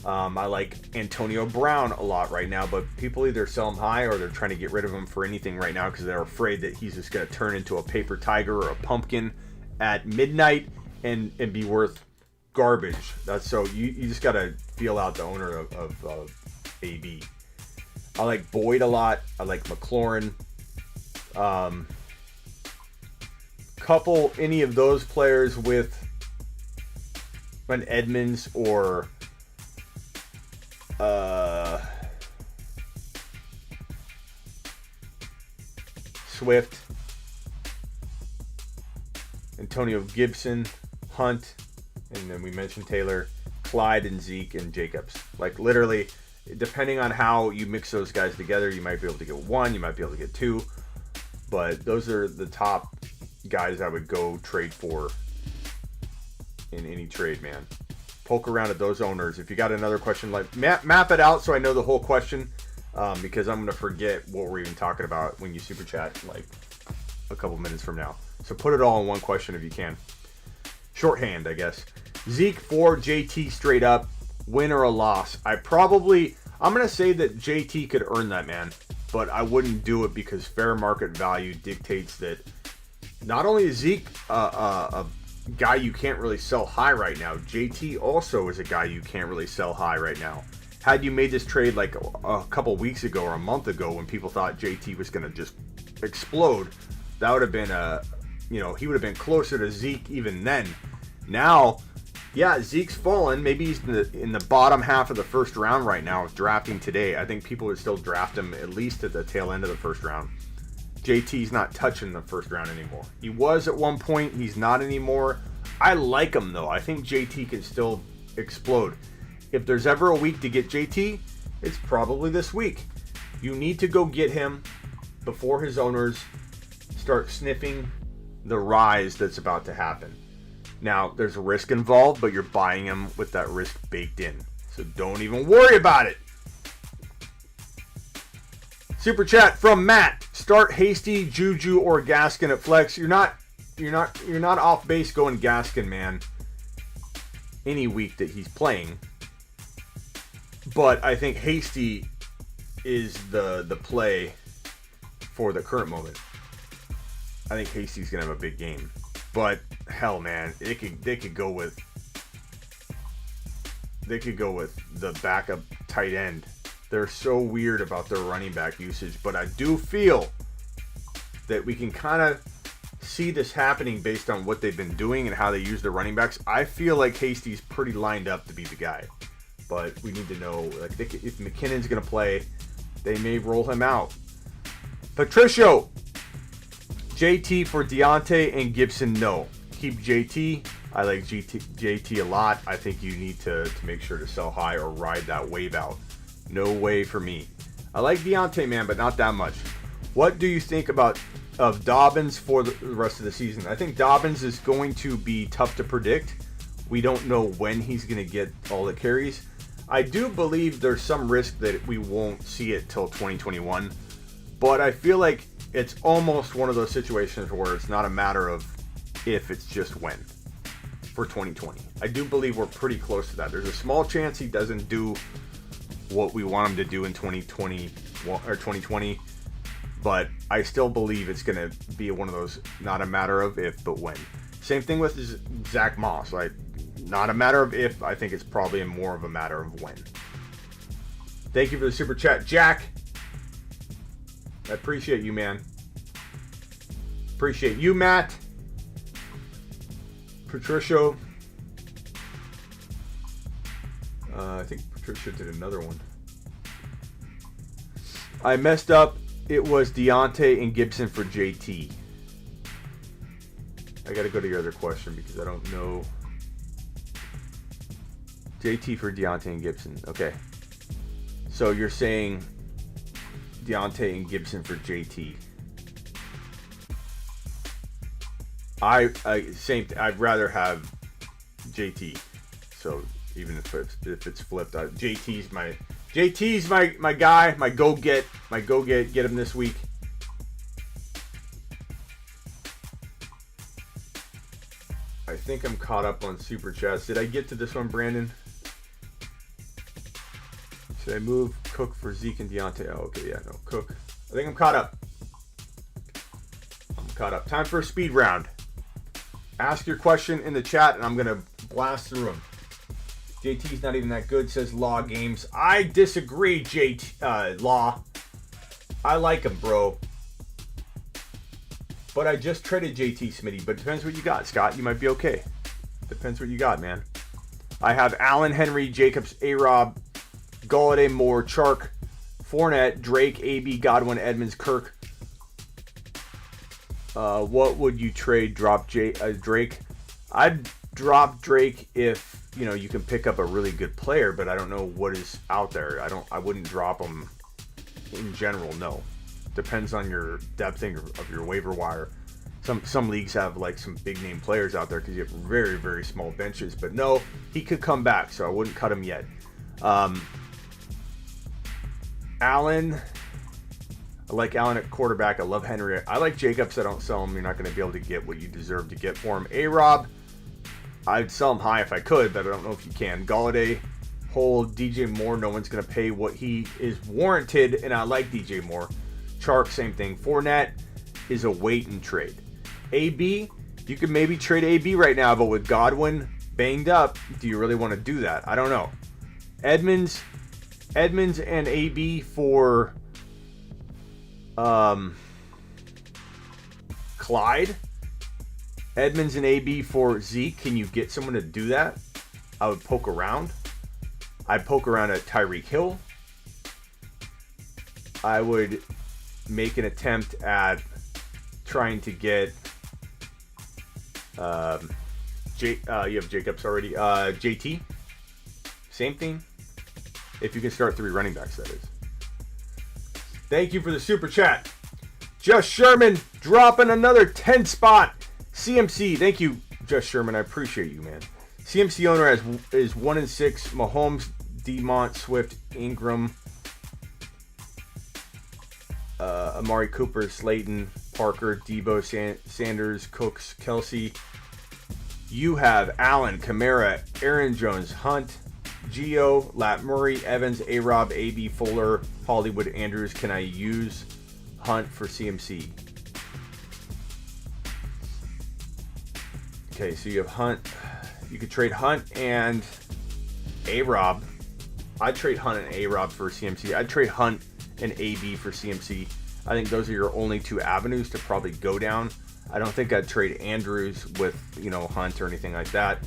I like Antonio Brown a lot right now, but people either sell him high or they're trying to get rid of him for anything right now because they're afraid that he's just going to turn into a paper tiger or a pumpkin at midnight and be worth garbage. That's so you just got to feel out the owner of AB. I like Boyd a lot. I like McLaurin. Couple any of those players with an Edmonds or Swift, Antonio Gibson, Hunt, and then we mentioned Taylor, Clyde, and Zeke and Jacobs. Like literally, depending on how you mix those guys together, you might be able to get one, you might be able to get two, but those are the top guys I would go trade for in any trade, man. Poke around at those owners. If you got another question, like map it out so I know the whole question, because I'm going to forget what we're even talking about when you super chat like a couple minutes from now. So put it all in one question if you can. Shorthand, I guess. Zeke for JT straight up, win or a loss. I'm going to say that JT could earn that, man, but I wouldn't do it because fair market value dictates that not only is Zeke a guy you can't really sell high right now, JT also is a guy you can't really sell high right now. Had you made this trade like a couple weeks ago or a month ago when people thought JT was going to just explode, that would have been he would have been closer to Zeke even then. Now, yeah, Zeke's fallen. Maybe he's in the bottom half of the first round right now drafting today. I think people would still draft him at least at the tail end of the first round. JT's not touching the first round anymore. He was at one point. He's not anymore. I like him, though. I think JT can still explode. If there's ever a week to get JT, it's probably this week. You need to go get him before his owners start sniffing the rise that's about to happen. Now, there's a risk involved, but you're buying him with that risk baked in. So don't even worry about it. Super chat from Matt. Start Hasty, Juju, or Gaskin at flex. You're not off base going Gaskin, man. Any week that he's playing. But I think Hasty is the play for the current moment. I think Hasty's gonna have a big game. But hell, man, they could go with the backup tight end. They're so weird about their running back usage, but I do feel that we can kind of see this happening based on what they've been doing and how they use their running backs. I feel like Hasty's pretty lined up to be the guy, but we need to know like if McKinnon's going to play, they may roll him out. Patricio, JT for Diontae and Gibson, no. Keep JT. I like JT a lot. I think you need to make sure to sell high or ride that wave out. No way for me. I like Diontae, man, but not that much. What do you think of Dobbins for the rest of the season? I think Dobbins is going to be tough to predict. We don't know when he's going to get all the carries. I do believe there's some risk that we won't see it till 2021, but I feel like it's almost one of those situations where it's not a matter of if, it's just when for 2020. I do believe we're pretty close to that. There's a small chance he doesn't do what we want him to do in 2020 or 2020, but I still believe it's going to be one of those, not a matter of if, but when. Same thing with Zach Moss. Like, not a matter of if, I think it's probably more of a matter of when. Thank you for the super chat, Jack. I appreciate you, man. Appreciate you, Matt. Patricia. I think Patricia did another one. I messed up. It was Diontae and Gibson for JT. I got to go to your other question because I don't know. JT for Diontae and Gibson. Okay. So you're saying Diontae and Gibson for JT. I'd rather have JT. So even if it's flipped, JT's my guy. My go get him this week. I think I'm caught up on super chats. Did I get to this one, Brandon? Should I move Cook for Zeke and Diontae? Oh, okay, yeah, no, Cook. I think I'm caught up. Time for a speed round. Ask your question in the chat, and I'm going to blast through them. JT's not even that good, says Law Games. I disagree, Law. I like him, bro. But I just traded JT Smitty. But it depends what you got, Scott. You might be okay. Depends what you got, man. I have Allen, Henry, Jacobs, A-Rob, Golladay, Moore, Chark, Fournette, Drake, AB, Godwin, Edmonds, Kirk. What would you trade? Drop Drake? I'd drop Drake if you can pick up a really good player, but I don't know what is out there. I wouldn't drop him in general. No, depends on your depth of your waiver wire. Some leagues have like some big name players out there because you have very, very small benches. But no, he could come back, so I wouldn't cut him yet. Allen. I like Allen at quarterback. I love Henry. I like Jacobs. I don't sell him. You're not going to be able to get what you deserve to get for him. A-Rob, I'd sell him high if I could, but I don't know if you can. Golladay, hold. DJ Moore, no one's going to pay what he is warranted, and I like DJ Moore. Chark, same thing. Fournette is a wait and trade. AB, you could maybe trade AB right now, but with Godwin banged up, do you really want to do that? I don't know. Edmonds and AB for Clyde. Edmonds and AB for Zeke. Can you get someone to do that? I would poke around. I'd poke around at Tyreek Hill. I would make an attempt at trying to get you have Jacobs already. JT. Same thing. If you can start 3 running backs, that is. Thank you for the super chat. Just Sherman dropping another 10 spot. CMC, thank you, Just Sherman. I appreciate you, man. CMC owner is 1-6. Mahomes, Demont, Swift, Ingram, Amari Cooper, Slayton, Parker, Debo, Sanders, Cooks, Kelsey. You have Allen, Kamara, Aaron Jones, Hunt, Gio, Lat Murray, Evans, A-Rob, AB, Fuller, Hollywood, Andrews. Can I use Hunt for CMC? Okay, so you have Hunt. You could trade Hunt and A-Rob. I'd trade Hunt and A-Rob for CMC. I'd trade Hunt and AB for CMC. I think those are your only 2 avenues to probably go down. I don't think I'd trade Andrews with Hunt or anything like that.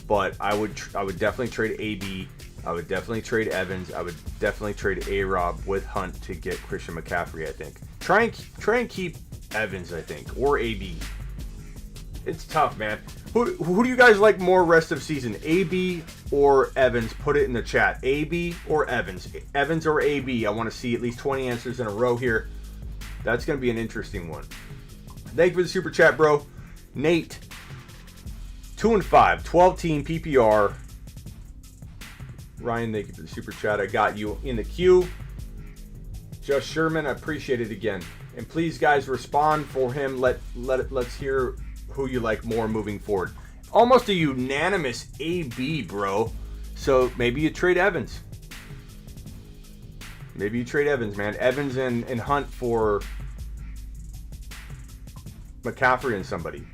But I would definitely trade AB. I would definitely trade Evans. I would definitely trade A-Rob with Hunt to get Christian McCaffrey, I think. Try and keep Evans, I think, or AB. It's tough, man. Who do you guys like more rest of season? AB or Evans? Put it in the chat. AB or Evans? Evans or AB? I want to see at least 20 answers in a row here. That's going to be an interesting one. Thank you for the super chat, bro. Nate. 2-5, 12-team PPR. Ryan, thank you for the super chat. I got you in the queue. Just Sherman, I appreciate it again. And please, guys, respond for him. Let's hear who you like more moving forward. Almost a unanimous AB, bro. So maybe you trade Evans. Maybe you trade Evans, man. Evans and Hunt for McCaffrey and somebody.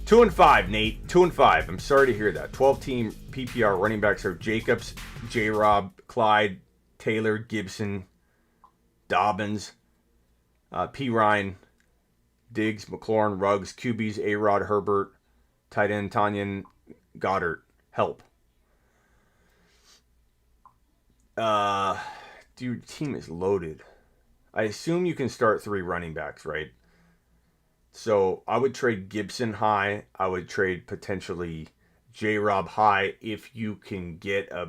2-5, Nate. 2-5. I'm sorry to hear that. 12-team PPR running backs are Jacobs, J-Rob, Clyde, Taylor, Gibson, Dobbins, P. Ryan, Diggs, McLaurin, Ruggs, QBs, A-Rod, Herbert, tight end, Tanyan, Goddard. Help. Your team is loaded. I assume you can start 3 running backs, right? So I would trade Gibson high. I would trade potentially J-Rob high if you can get a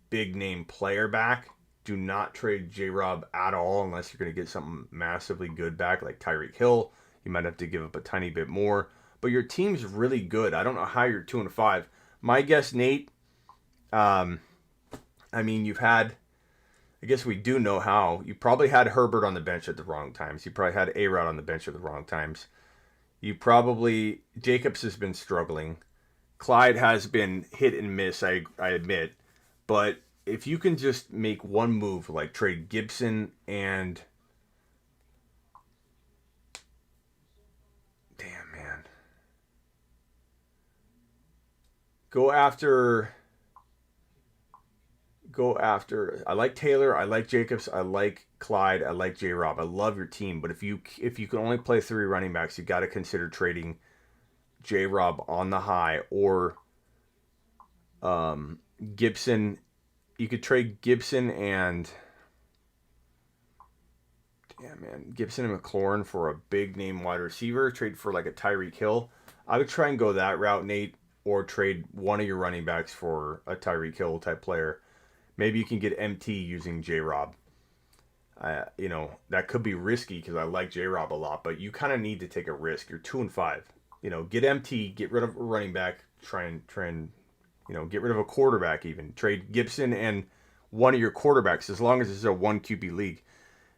big name player back. Do not trade J-Rob at all unless you're going to get something massively good back like Tyreek Hill. You might have to give up a tiny bit more. But your team's really good. I don't know how you're 2-5. My guess, Nate, you've had... I guess we do know how. You probably had Herbert on the bench at the wrong times. You probably had A-Rod on the bench at the wrong times. Jacobs has been struggling. Clyde has been hit and miss, I admit. But if you can just make one move, like trade Gibson and... Damn, man. Go after... I like Taylor, I like Jacobs, I like Clyde, I like J-Rob. I love your team, but if you can only play 3 running backs, you got to consider trading J-Rob on the high or Gibson. You could trade Gibson and Gibson and McLaurin for a big name wide receiver. Trade for like a Tyreek Hill. I would try and go that route, Nate, or trade one of your running backs for a Tyreek Hill type player. Maybe you can get MT using J-Rob. That could be risky because I like J-Rob a lot, but you kind of need to take a risk. You're 2-5. Get MT, get rid of a running back, try and get rid of a quarterback even. Trade Gibson and one of your quarterbacks as long as it's a 1 QB league.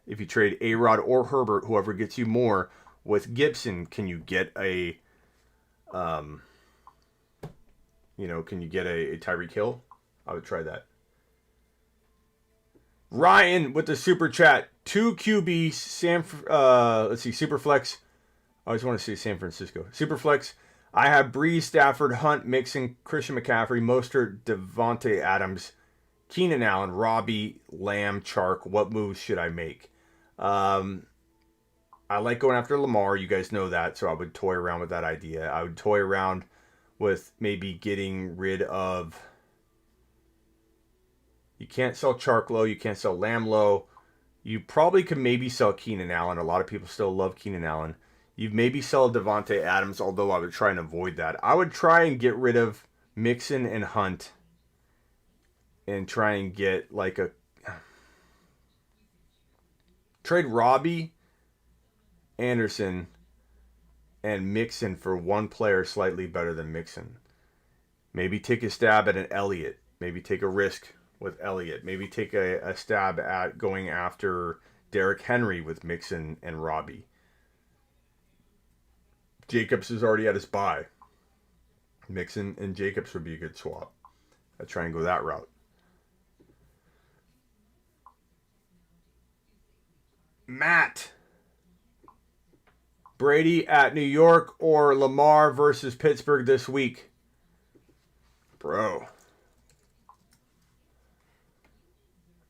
If you trade A-Rod or Herbert, whoever gets you more, with Gibson, can you get a Tyreek Hill? I would try that. Ryan with the super chat. 2 QBs, Superflex. I always want to say San Francisco. Superflex. I have Breeze, Stafford, Hunt, Mixon, Christian McCaffrey, Mostert, Devontae Adams, Keenan Allen, Robbie, Lamb, Chark. What moves should I make? I like going after Lamar. You guys know that, so I would toy around with that idea. I would toy around with maybe getting rid of... You can't sell Chark low. You can't sell Lamb low. You probably could maybe sell Keenan Allen. A lot of people still love Keenan Allen. You maybe sell Devontae Adams, although I would try and avoid that. I would try and get rid of Mixon and Hunt and try and get like a... Trade Robbie, Anderson, and Mixon for one player slightly better than Mixon. Maybe take a stab at an Elliott. Maybe take a risk with Elliott. Maybe take a stab at going after Derrick Henry with Mixon and Robbie. Jacobs is already at his bye. Mixon and Jacobs would be a good swap. I'd try and go that route. Matt. Brady at New York or Lamar versus Pittsburgh this week? Bro.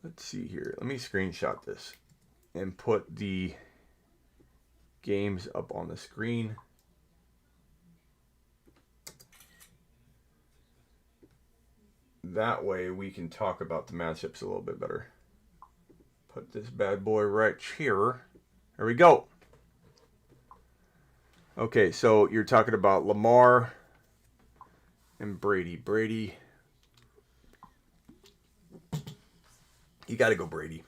Let's see here. Let me screenshot this and put the games up on the screen. That way we can talk about the matchups a little bit better. Put this bad boy right here. There we go. Okay, so you're talking about Lamar and Brady. Brady. You got to go Brady.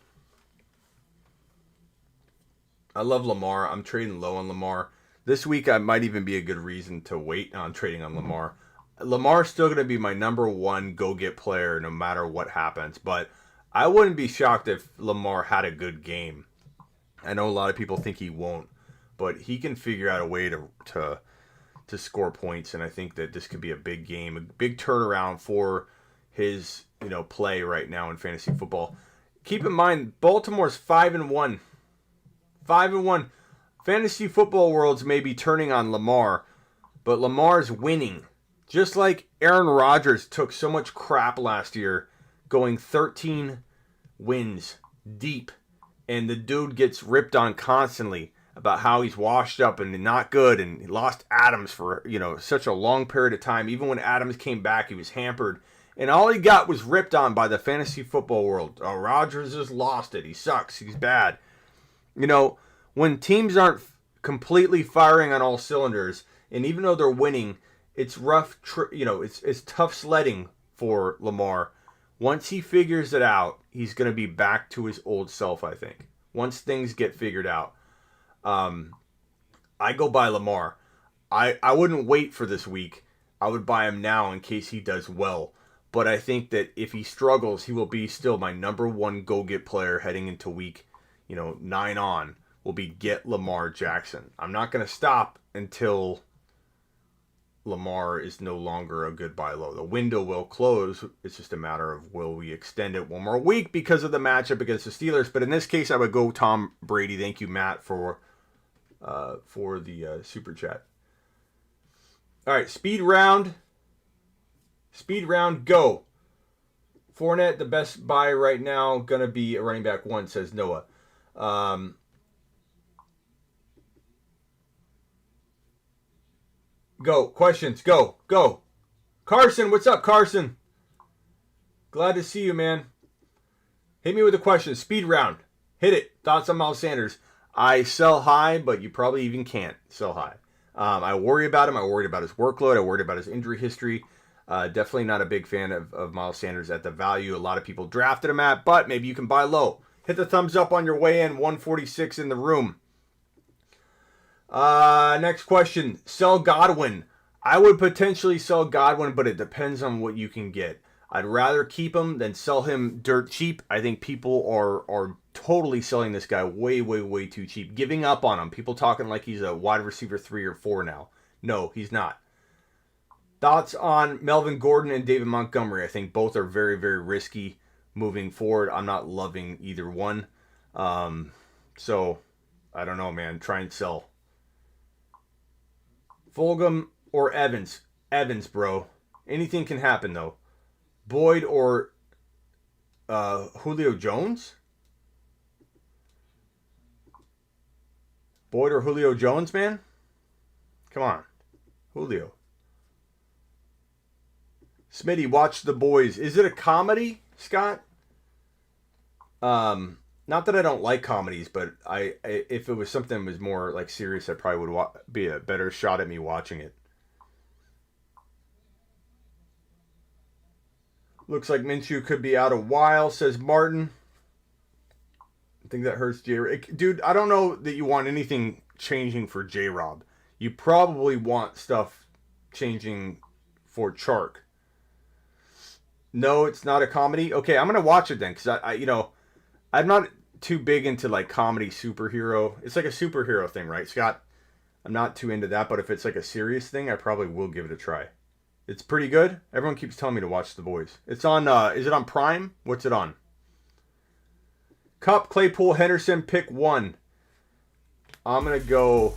I love Lamar. I'm trading low on Lamar. This week I might even be a good reason to wait on trading on Lamar. Lamar's still going to be my number one go-get player no matter what happens. But I wouldn't be shocked if Lamar had a good game. I know a lot of people think he won't, but he can figure out a way to score points, and I think that this could be a big game, a big turnaround for his play right now in fantasy football. Keep in mind, Baltimore's 5-1. 5-1. Fantasy football worlds may be turning on Lamar, but Lamar's winning. Just like Aaron Rodgers took so much crap last year, going 13 wins deep, and the dude gets ripped on constantly about how he's washed up and not good, and he lost Adams for such a long period of time. Even when Adams came back, he was hampered, and all he got was ripped on by the fantasy football world. Oh, Rodgers just lost it. He sucks. He's bad. When teams aren't completely firing on all cylinders, and even though they're winning, it's rough. It's tough sledding for Lamar. Once he figures it out, he's going to be back to his old self, I think. Once things get figured out. I go by Lamar. I wouldn't wait for this week. I would buy him now in case he does well. But I think that if he struggles, he will be still my number one go-get player heading into week 9 on. Will be get Lamar Jackson. I'm not going to stop until Lamar is no longer a good buy low. The window will close. It's just a matter of will we extend it one more week because of the matchup against the Steelers. But in this case, I would go Tom Brady. Thank you, Matt, for the super chat. All right, speed round. Speed round, go. Fournette, the best buy right now, going to be a running back 1, says Noah. Go. Questions. Go. Go. Carson, what's up, Carson? Glad to see you, man. Hit me with a question. Speed round. Hit it. Thoughts on Miles Sanders? I sell high, but you probably even can't sell high. I worry about him. I worried about his workload. I worried about his injury history. Definitely not a big fan of Miles Sanders at the value a lot of people drafted him at, but maybe you can buy low. Hit the thumbs up on your way in. 146 in the room. Next question. Sell Godwin. I would potentially sell Godwin, but it depends on what you can get. I'd rather keep him than sell him dirt cheap. I think people are totally selling this guy way, way, way too cheap. Giving up on him. People talking like he's a wide receiver 3 or 4 now. No, he's not. Thoughts on Melvin Gordon and David Montgomery? I think both are very, very risky moving forward. I'm not loving either one. So, I don't know, man. Try and sell. Fulgham or Evans? Evans, bro. Anything can happen, though. Boyd or Julio Jones? Boyd or Julio Jones, man? Come on. Julio. Smitty, watch The Boys. Is it a comedy, Scott? Not that I don't like comedies, but if it was something that was more like serious, I probably would be a better shot at me watching it. Looks like Minshew could be out a while, says Martin. I think that hurts J. Dude, I don't know that you want anything changing for J-Rob. You probably want stuff changing for Chark. No, it's not a comedy. Okay, I'm going to watch it then, because I'm not too big into like comedy superhero. It's like a superhero thing, right, Scott? I'm not too into that, but if it's like a serious thing, I probably will give it a try. It's pretty good. Everyone keeps telling me to watch The Boys. It's on, is it on Prime? What's it on? Cup, Claypool, Henderson, pick 1. I'm going to go...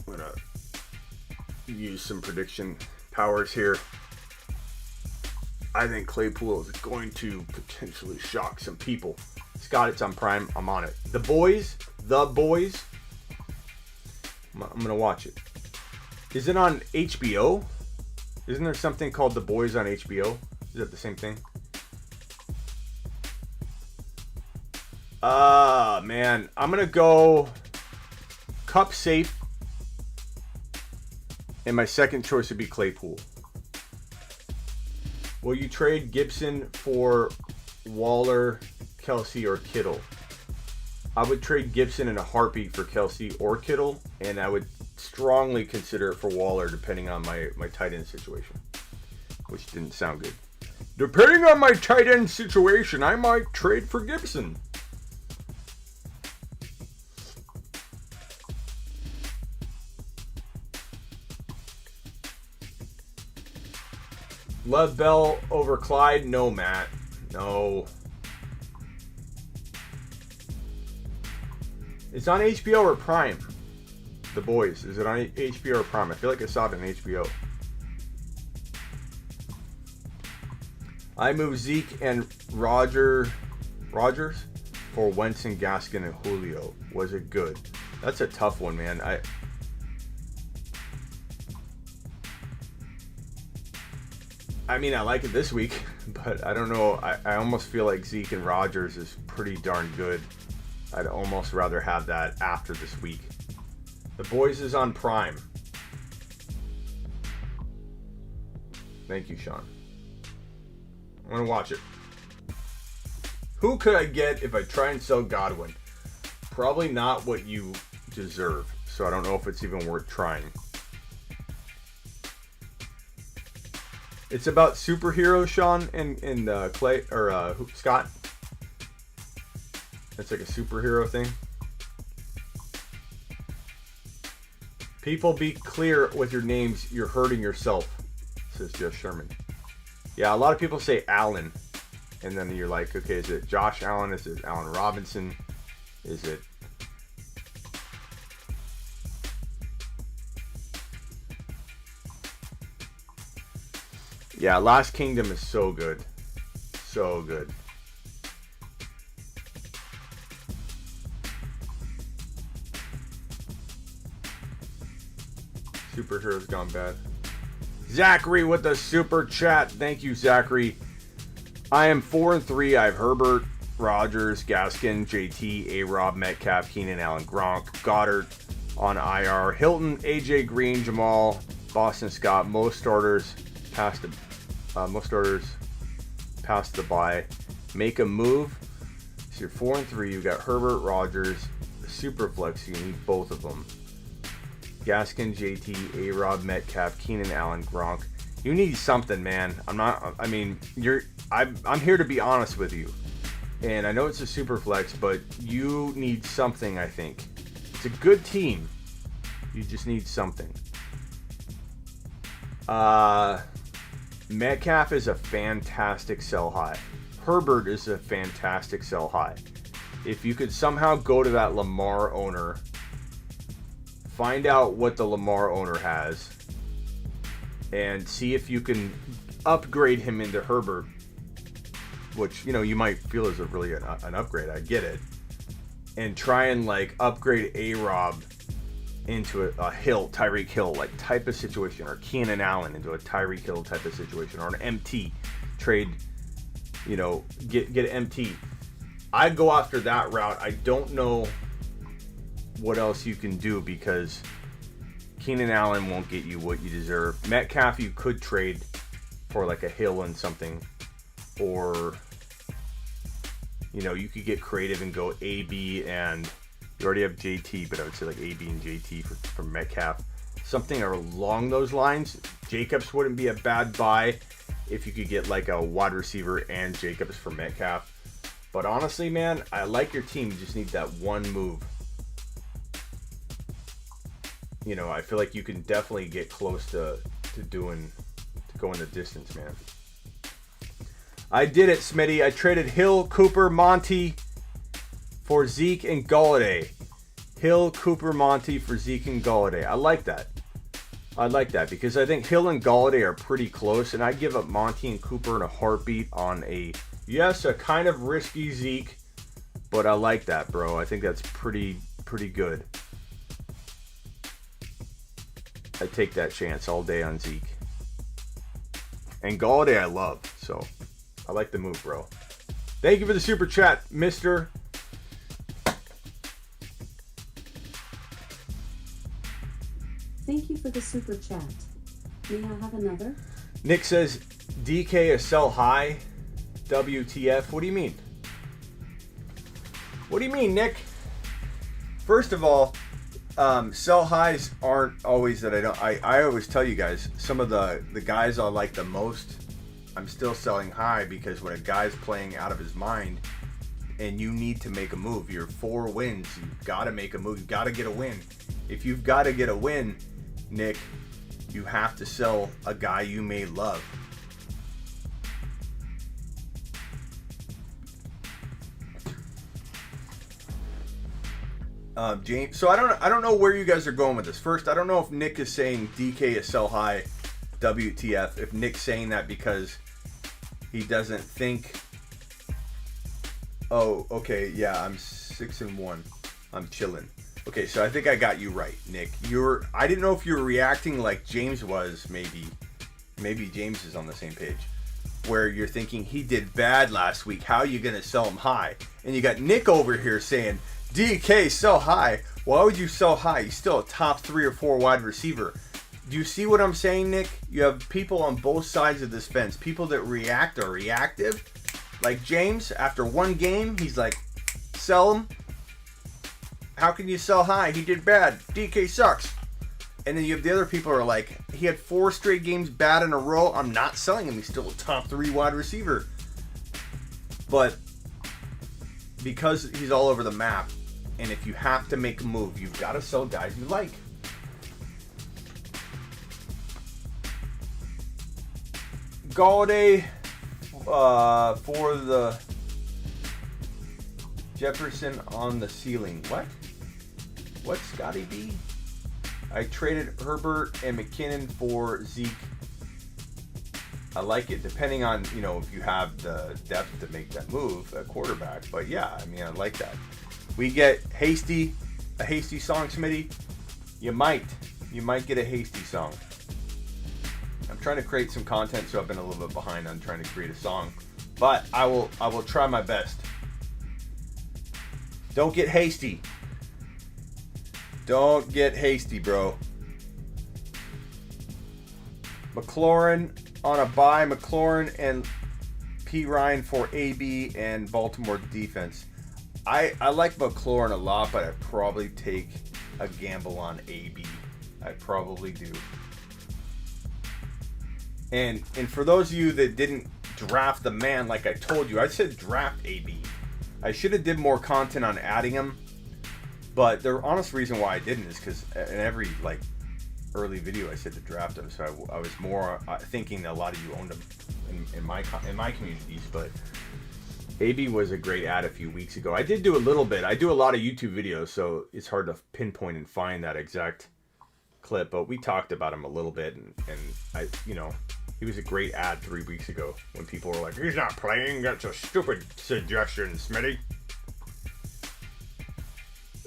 I'm going to use some prediction powers here. I think Claypool is going to potentially shock some people. Scott, it's on Prime. I'm on it. The Boys. I'm going to watch it. Is it on HBO? Isn't there something called The Boys on HBO? Is that the same thing? Man. I'm going to go Cup safe. And my second choice would be Claypool. Will you trade Gibson for Waller, Kelsey, or Kittle? I would trade Gibson in a heartbeat for Kelsey or Kittle, and I would strongly consider it for Waller depending on my tight end situation, which didn't sound good. Depending on my tight end situation, I might trade for Gibson. Lev Bell over Clyde? No, Matt. No. It's on HBO or Prime. The Boys. Is it on HBO or Prime? I feel like I saw it on HBO. I moved Zeke and Rogers for Wentz and Gaskin and Julio. Was it good? That's a tough one, man. I mean, I like it this week, but I don't know. I almost feel like Zeke and Rogers is pretty darn good. I'd almost rather have that after this week. The Boys is on Prime. Thank you, Sean. I'm going to watch it. Who could I get if I try and sell Godwin? Probably not what you deserve, so I don't know if it's even worth trying. It's about superheroes, Sean, and Clay, or Scott. It's like a superhero thing. People, be clear with your names. You're hurting yourself, says Jeff Sherman. Yeah, a lot of people say Allen. And then you're like, okay, is it Josh Allen? Is it Allen Robinson? Is it... Yeah, Last Kingdom is so good. So good. Superheroes gone bad. Zachary with the super chat. Thank you, Zachary. I am 4-3. I have Herbert, Rodgers, Gaskin, JT, A-Rob, Metcalf, Keenan Allen, Gronk, Goddard on IR, Hilton, AJ Green, Jamal, Boston Scott. Most starters past the bye. Make a move. So you're 4-3. You got Herbert, Rodgers, super flex. You need both of them. Gaskin, JT, A-Rob, Metcalf, Keenan Allen, Gronk. You need something, man. I'm here to be honest with you. And I know it's a super flex, but you need something, I think. It's a good team. You just need something. Metcalf is a fantastic sell high. Herbert is a fantastic sell high. If you could somehow go to that Lamar owner, find out what the Lamar owner has, and see if you can upgrade him into Herbert, which, you might feel is really an upgrade. I get it. And try and upgrade A-Rob into a Hill, Tyreek Hill type of situation, or Keenan Allen into a Tyreek Hill type of situation, or an MT trade, get MT. I'd go after that route. I don't know what else you can do, because Keenan Allen won't get you what you deserve. Metcalf you could trade for a Hill and something, or you could get creative and go AB, and you already have JT, but I would say AB and JT for Metcalf, something along those lines. Jacobs wouldn't be a bad buy if you could get a wide receiver and Jacobs for Metcalf. But honestly, man, I like your team. You just need that one move. I feel like you can definitely get close to going the distance, man. I did it, Smitty. I traded Hill, Cooper, Monty for Zeke and Galladay. Hill, Cooper, Monty for Zeke and Galladay. I like that. Because I think Hill and Galladay are pretty close, and I'd give up Monty and Cooper in a heartbeat on a kind of risky Zeke, but I like that, bro. I think that's pretty good. I take that chance all day on Zeke. And Galladay I love, so I like the move, bro. Thank you for the super chat, mister. Thank you for the super chat. May I have another? Nick says, DK is sell high. WTF? What do you mean? What do you mean, Nick? First of all, sell highs aren't always that I don't. I always tell you guys, some of the guys I like the most, I'm still selling high because when a guy's playing out of his mind and you need to make a move, you're 4 wins, you've got to make a move, you've got to get a win. If you've got to get a win, Nick, you have to sell a guy you may love. James, so I don't know where you guys are going with this. First, I don't know if Nick is saying DK is sell high, WTF. If Nick's saying that because he doesn't think. Oh, okay, yeah, I'm 6-1. I'm chilling. Okay, so I think I got you right, Nick. I didn't know if you were reacting like James was. Maybe James is on the same page, where you're thinking he did bad last week. How are you gonna sell him high? And you got Nick over here saying, DK, sell high. Why would you sell high? He's still a top 3 or 4 wide receiver. Do you see what I'm saying, Nick? You have people on both sides of this fence. People that react are reactive. Like James, after 1 game, he's like, sell him. How can you sell high? He did bad. DK sucks. And then you have the other people who are like, he had 4 straight games bad in a row. I'm not selling him. He's still a top 3 wide receiver. But because he's all over the map, and if you have to make a move, you've got to sell guys you like. Galladay for the Jefferson on the ceiling. What, Scotty B? I traded Herbert and McKinnon for Zeke. I like it, depending on, if you have the depth to make that move at quarterback. But yeah, I mean, I like that. We get a hasty song, Smitty. You might get a hasty song. I'm trying to create some content, so I've been a little bit behind on trying to create a song. But I will try my best. Don't get hasty. Don't get hasty, bro. McLaurin on a bye. McLaurin and P. Ryan for AB and Baltimore defense. I like McLaurin a lot, but I'd probably take a gamble on AB. I probably do. And for those of you that didn't draft the man like I told you, I said draft AB. I should have did more content on adding him, but the honest reason why I didn't is because in every early video I said to draft him, so I was more thinking that a lot of you owned him in my communities, but AB was a great ad a few weeks ago. I did do a little bit. I do a lot of YouTube videos, so it's hard to pinpoint and find that exact clip, but we talked about him a little bit, and I, he was a great ad 3 weeks ago when people were like, he's not playing, that's a stupid suggestion, Smitty.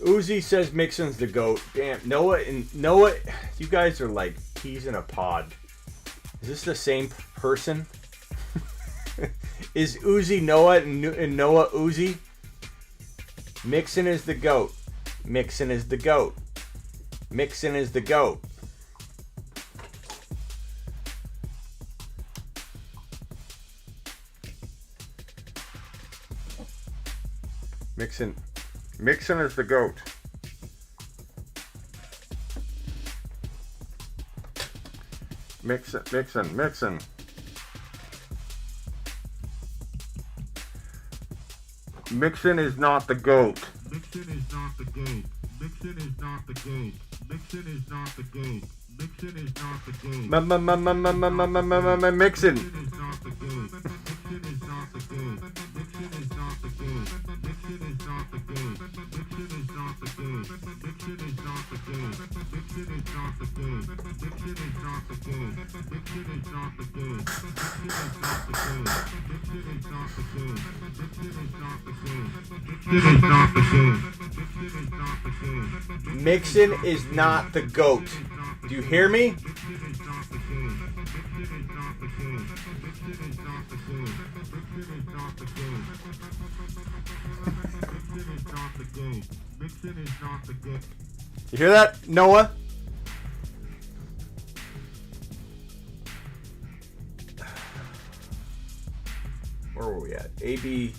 Uzi says Mixon's the GOAT. Damn, Noah, you guys are like peas in a pod. Is this the same person? Is Uzi Noah and Noah Uzi? Mixon is the GOAT. Mixon is the GOAT. Mixon is the GOAT. Mixon is the GOAT. Mixon. Mixon is not the GOAT. Mixon is not the GOAT. Mixon is not the GOAT. Mixon is not the GOAT. Mixon is not the GOAT. Mixon. Mixon is not the GOAT. Mixon is not the GOAT. Mixon is not the GOAT. Mixon is not the GOAT. Mixon is not the GOAT. Mixon is not the GOAT. Mixon is not the GOAT. Mixon is not the GOAT. Mixon is not the GOAT. Mixon is not the GOAT. Mixon is not the GOAT. Mixon is not the GOAT. Mixon is not the GOAT. Do you hear me? You hear that, Noah? Where were we at? AB.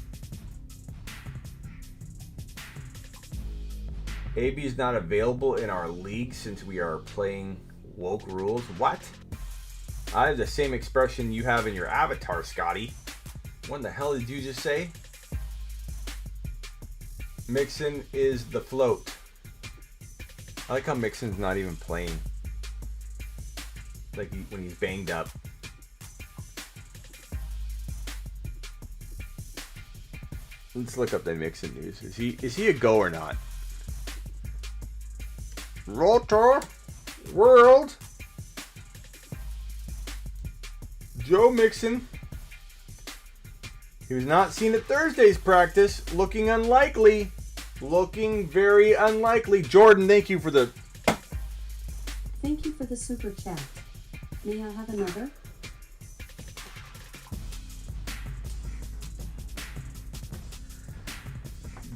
AB is not available in our league since we are playing woke rules. What? I have the same expression you have in your avatar, Scotty. What the hell did you just say? Mixon is the float. I like how Mixon's not even playing. Like when he's banged up. Let's look up the Mixon news. Is he a go or not? Rotor World. Joe Mixon. He was not seen at Thursday's practice. Looking unlikely. Looking very unlikely. Jordan, thank you for the super chat. May I have another?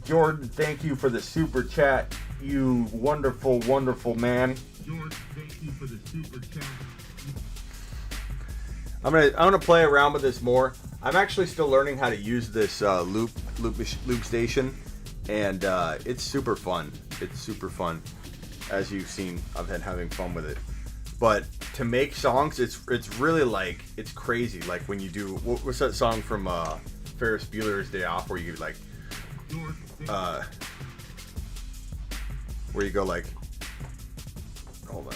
Jordan, thank you for the super chat. You wonderful, wonderful man. Jordan, thank you for the super chat. I'm gonna play around with this more. I'm actually still learning how to use this loop station, and it's super fun. It's super fun. As you've seen, I've been having fun with it. But to make songs, it's really like, it's crazy. Like when you do, what's that song from Ferris Bueller's Day Off where you like, where you go like, hold on.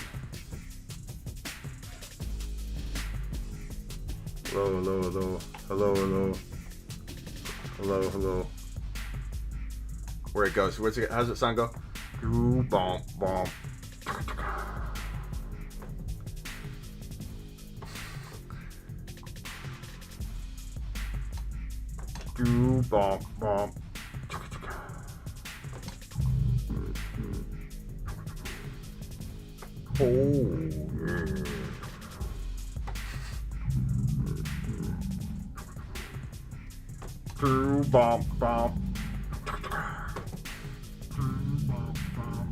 Hello, hello, hello, hello, hello, hello, hello. Where it goes? How's the song go? Ooh, bomb, bomb. Ooh, bomb, bomb. Oh, yeah.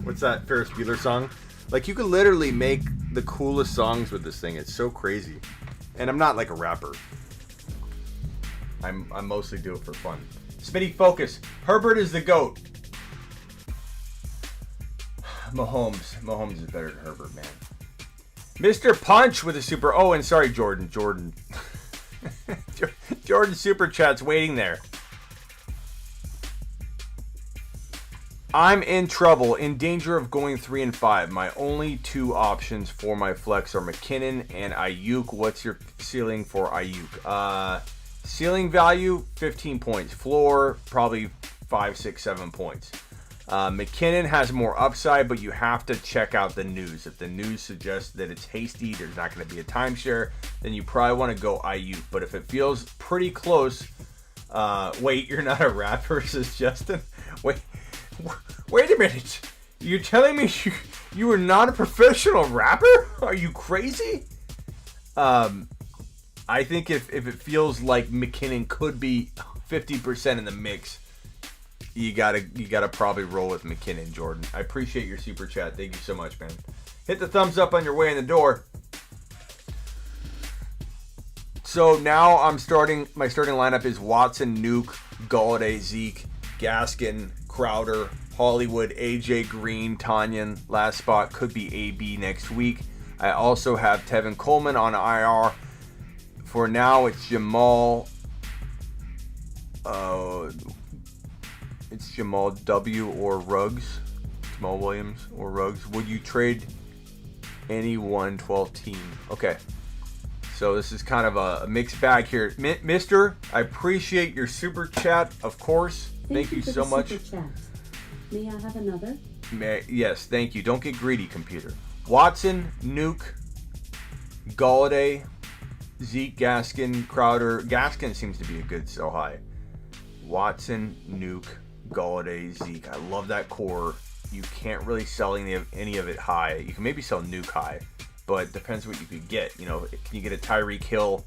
What's that Ferris Bueller song? Like, you could literally make the coolest songs with this thing. It's so crazy. And I'm not like a rapper. I mostly do it for fun. Smitty, focus. Herbert is the GOAT. Mahomes is better than Herbert, man. Mr. Punch with a super... Oh, and sorry, Jordan. Jordan Super Chat's waiting there. I'm in trouble, in danger of going 3-5. My only two options for my flex are McKinnon and Ayuk. What's your ceiling for Ayuk? Ceiling value, 15 points. Floor, probably 5, 6, 7 points. McKinnon has more upside, but you have to check out the news. If the news suggests that it's hasty, there's not going to be a timeshare, then you probably want to go Ayuk. But if it feels pretty close, wait, you're not a rapper, says Justin? Wait a minute. You're telling me you are not a professional rapper? Are you crazy? I think if it feels like McKinnon could be 50% in the mix, you gotta probably roll with McKinnon, Jordan. I appreciate your super chat. Thank you so much, man. Hit the thumbs up on your way in the door. So now my starting lineup is Watson, Nuke, Galladay, Zeke, Gaskin, Crowder, Hollywood, AJ Green, Tanyan. Last spot could be AB next week. I also have Tevin Coleman on IR. For now, it's Jamal. It's Jamal W or Ruggs. Jamal Williams or Ruggs. Would you trade any 1-12 team? Okay. So this is kind of a mixed bag here. Mister, I appreciate your super chat, of course. Thank you so much. May I have another? Yes, thank you. Don't get greedy, computer. Watson, Nuke, Galladay, Zeke, Gaskin, Crowder. Gaskin seems to be a good sell high. Watson, Nuke, Galladay, Zeke. I love that core. You can't really sell any of it high. You can maybe sell Nuke high, but depends what you could get. You know, can you get a Tyreek Hill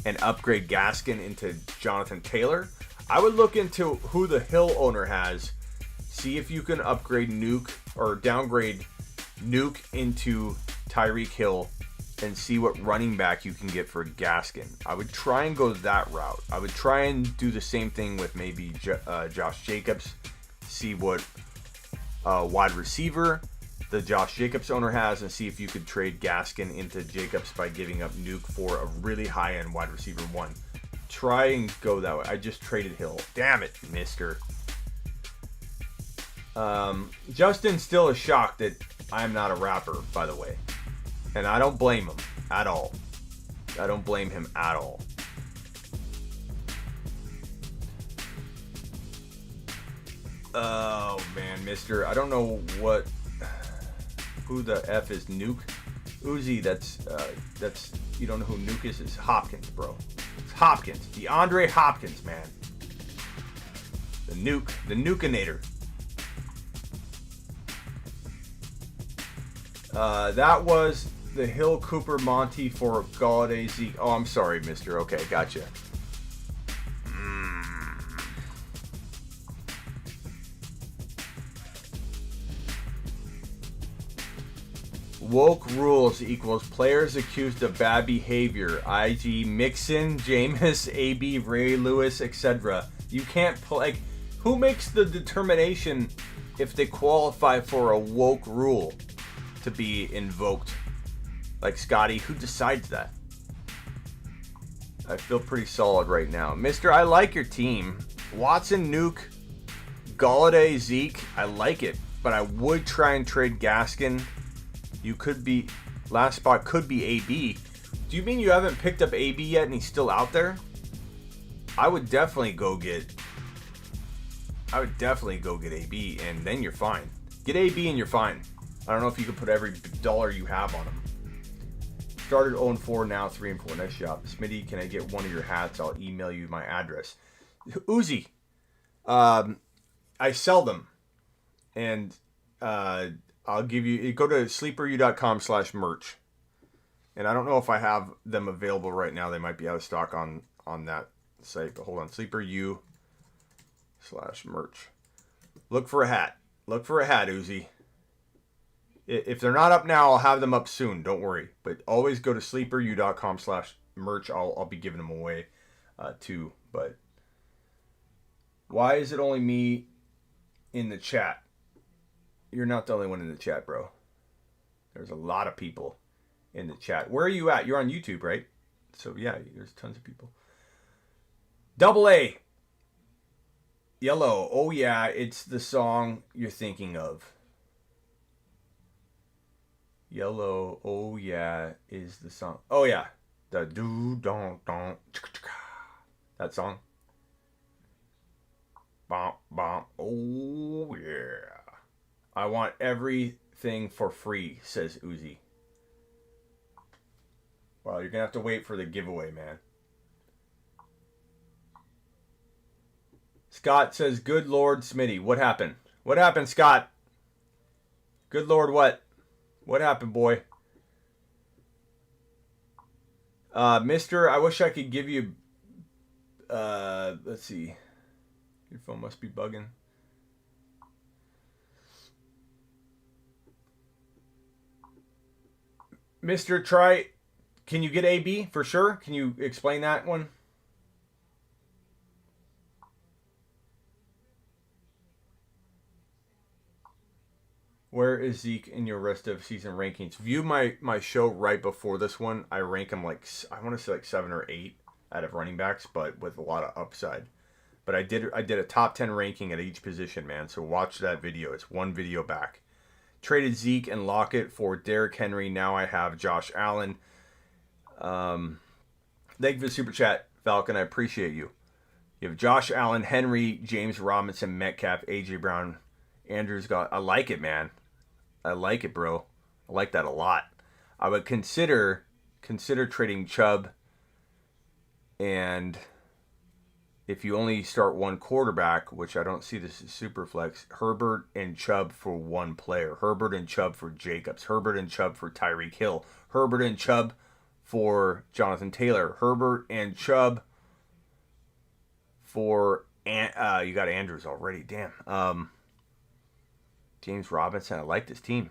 and upgrade Gaskin into Jonathan Taylor? I would look into who the Hill owner has. See if you can upgrade Nuke or downgrade Nuke into Tyreek Hill and see what running back you can get for Gaskin. I would try and go that route. I would try and do the same thing with maybe Josh Jacobs. See what wide receiver the Josh Jacobs owner has, and see if you could trade Gaskin into Jacobs by giving up Nuke for a really high-end wide receiver 1. Try and go that way. I just traded Hill. Damn it, mister. Justin still is shocked that I'm not a rapper, by the way. And I don't blame him at all. I don't blame him at all. Oh, man, mister. I don't know who the F is Nuke. Uzi, that's, you don't know who Nuke is? It's Hopkins, bro. It's Hopkins. DeAndre Hopkins, man. The Nuke. The Nukeinator. That was the Hill Cooper Monty for Galladay Zeke. Oh, I'm sorry, mister. Okay, gotcha. Woke rules equals players accused of bad behavior, i.e. Mixon, Jameis, AB, Ray Lewis, etc. You can't play. Like, who makes the determination if they qualify for a woke rule to be invoked? Like Scotty, who decides that? I feel pretty solid right now. Mister, I like your team. Watson, Nuke, Galladay, Zeke, I like it. But I would try and trade Gaskin. You could be, last spot could be AB. Do you mean you haven't picked up AB yet and he's still out there? I would definitely go get AB and then you're fine. Get AB and you're fine. I don't know if you could put every dollar you have on him. Started 0-4, now 3-4. Nice job. Smitty, can I get one of your hats? I'll email you my address. Uzi, I sell them. And I'll give you, go to sleeperu.com/merch. And I don't know if I have them available right now. They might be out of stock on that site. But hold on, sleeperu/merch. Look for a hat. Look for a hat, Uzi. If they're not up now, I'll have them up soon. Don't worry. But always go to sleeperu.com/merch. I'll be giving them away too. But why is it only me in the chat? You're not the only one in the chat, bro. There's a lot of people in the chat. Where are you at? You're on YouTube, right? So, yeah, there's tons of people. Double A. Yellow. Oh, yeah, it's the song you're thinking of. Yellow. Oh, yeah, is the song. Oh, yeah. The do-don-don. That song. Bom, bom. Oh, yeah. I want everything for free, says Uzi. Well, you're going to have to wait for the giveaway, man. Scott says, good Lord Smitty. What happened? What happened, Scott? Good Lord what? What happened, boy? Mister, I wish I could give you... let's see. Your phone must be bugging. Mister, can you get AB for sure? Can you explain that one? Where is Zeke in your rest of season rankings? View my show right before this one. I rank him like, I want to say like 7 or 8 out of running backs, but with a lot of upside. But I did a top 10 ranking at each position, man. So watch that video. It's one video back. Traded Zeke and Lockett for Derrick Henry. Now I have Josh Allen. Thank you for the super chat, Falcon. I appreciate you. You have Josh Allen, Henry, James Robinson, Metcalf, AJ Brown, Andrews. I like it, man. I like it, bro. I like that a lot. I would consider trading Chubb, and if you only start one quarterback, which I don't see this as super flex, Herbert and Chubb for one player. Herbert and Chubb for Jacobs. Herbert and Chubb for Tyreek Hill. Herbert and Chubb for Jonathan Taylor. Herbert and Chubb for... you got Andrews already. Damn. James Robinson. I like this team.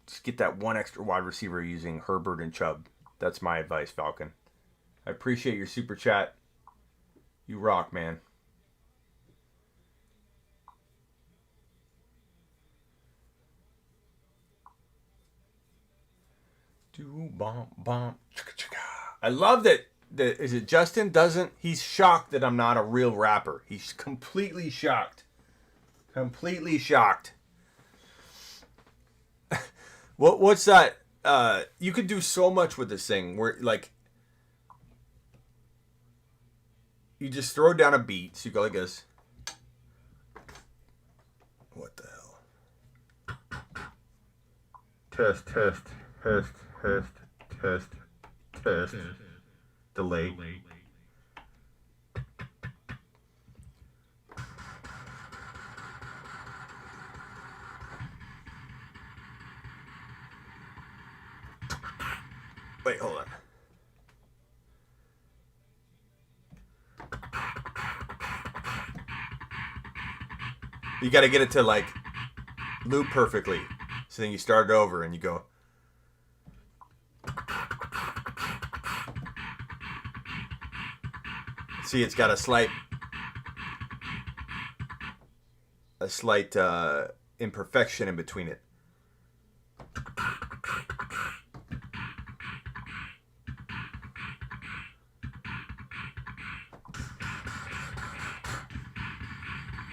Just get that one extra wide receiver using Herbert and Chubb. That's my advice, Falcon. I appreciate your super chat. You rock, man. Do bump bump. I love that. Is it Justin doesn't? He's shocked that I'm not a real rapper. He's completely shocked. Completely shocked. What's that? You could do so much with this thing. Where like you just throw down a beat. So you go like this. What the hell? Test, test, test, test, test, test. Delay. Wait, hold on. You got to get it to like loop perfectly. So then you start it over and you go. See, it's got a slight imperfection in between it.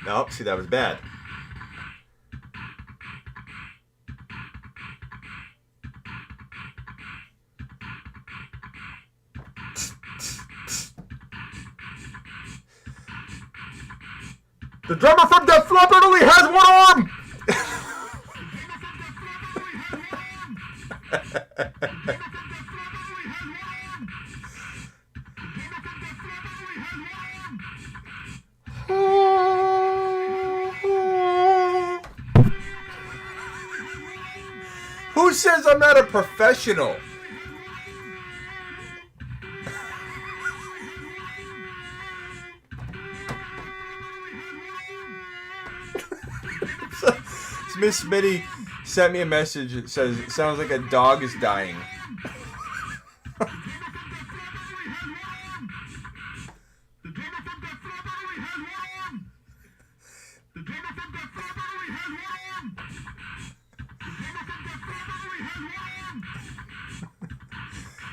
Nope, see, that was bad. The drummer from Def Leppard only has one arm! Who says I'm not a professional? Miss Smitty sent me a message that says it sounds like a dog is dying.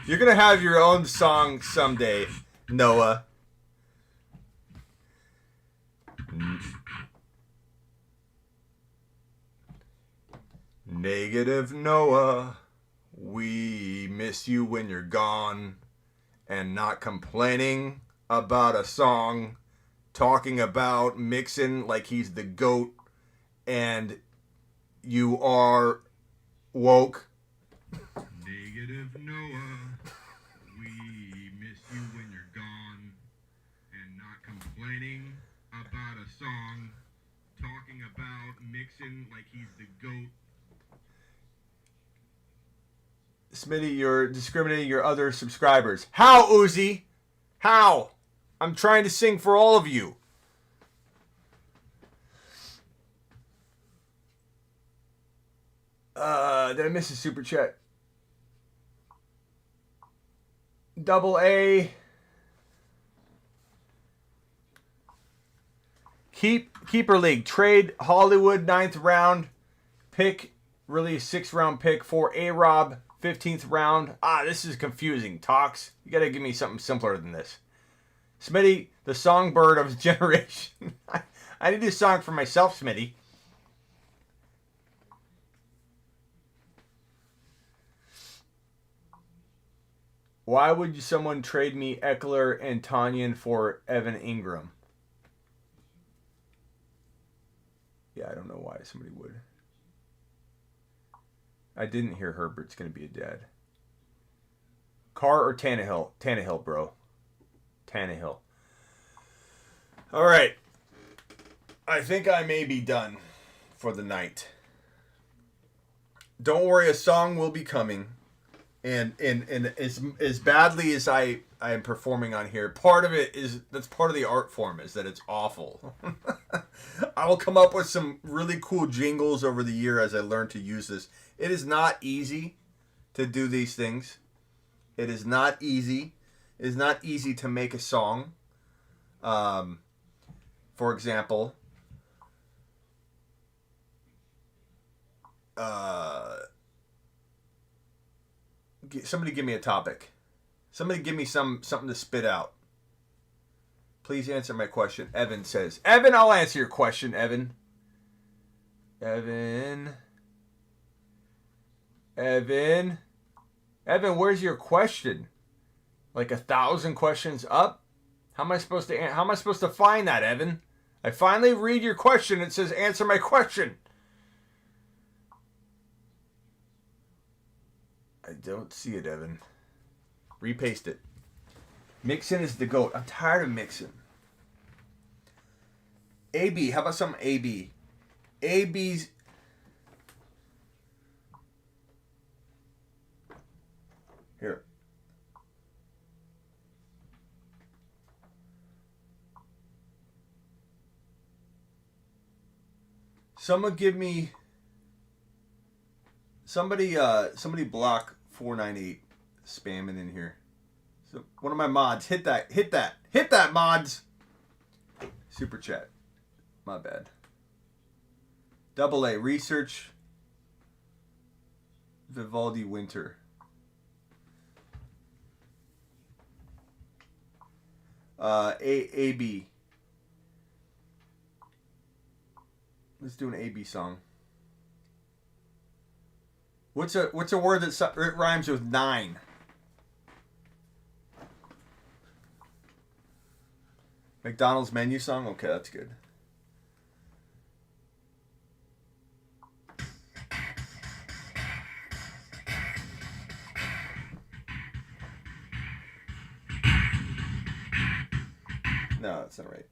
You're gonna have your own song someday, Noah. Negative Noah, we miss you when you're gone, and not complaining about a song, talking about Mixon like he's the GOAT, and you are woke. Negative Noah, we miss you when you're gone, and not complaining about a song, talking about Mixon like he's the GOAT. Smitty, you're discriminating your other subscribers. How, Uzi? How? I'm trying to sing for all of you. Did I miss a super chat? Double A. Keeper League. Trade Hollywood 9th round. Pick, really 6th round pick for A-Rob. 15th round. This is confusing. Talks. You gotta give me something simpler than this. Smitty, the songbird of his generation. I need a song for myself, Smitty. Why would someone trade me Eckler and Tanyan for Evan Ingram? Yeah, I don't know why somebody would. I didn't hear Herbert's going to be a dad. Carr or Tannehill? Tannehill, bro. Tannehill. All right. I think I may be done for the night. Don't worry, a song will be coming. And as badly as I am performing on here, part of it is, that's part of the art form, is that it's awful. I will come up with some really cool jingles over the year as I learn to use this. It is not easy to do these things. It is not easy. It is not easy to make a song. For example, Somebody give me a topic. Somebody give me something to spit out. Please answer my question. Evan says. Evan, I'll answer your question, Evan. Evan, where's your question? Like 1,000 questions up? How am I supposed to find that, Evan? I finally read your question. It says answer my question. I don't see it, Evan. Repaste it. Mixon is the GOAT. I'm tired of Mixon. AB. How about some AB? AB's. Here. Someone give me. Somebody block 498 spamming in here. So one of my mods, hit that mods. Super chat. My bad. Double A research. Vivaldi Winter. AB. Let's do an AB song. What's a word that rhymes with 9? McDonald's menu song? Okay, that's good. No, that's not right.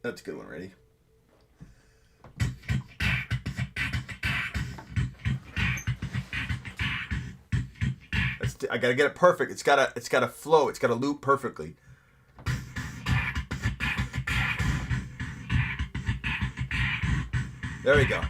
That's a good one. Ready? I gotta get it perfect. It's gotta flow. It's gotta loop perfectly. There we go.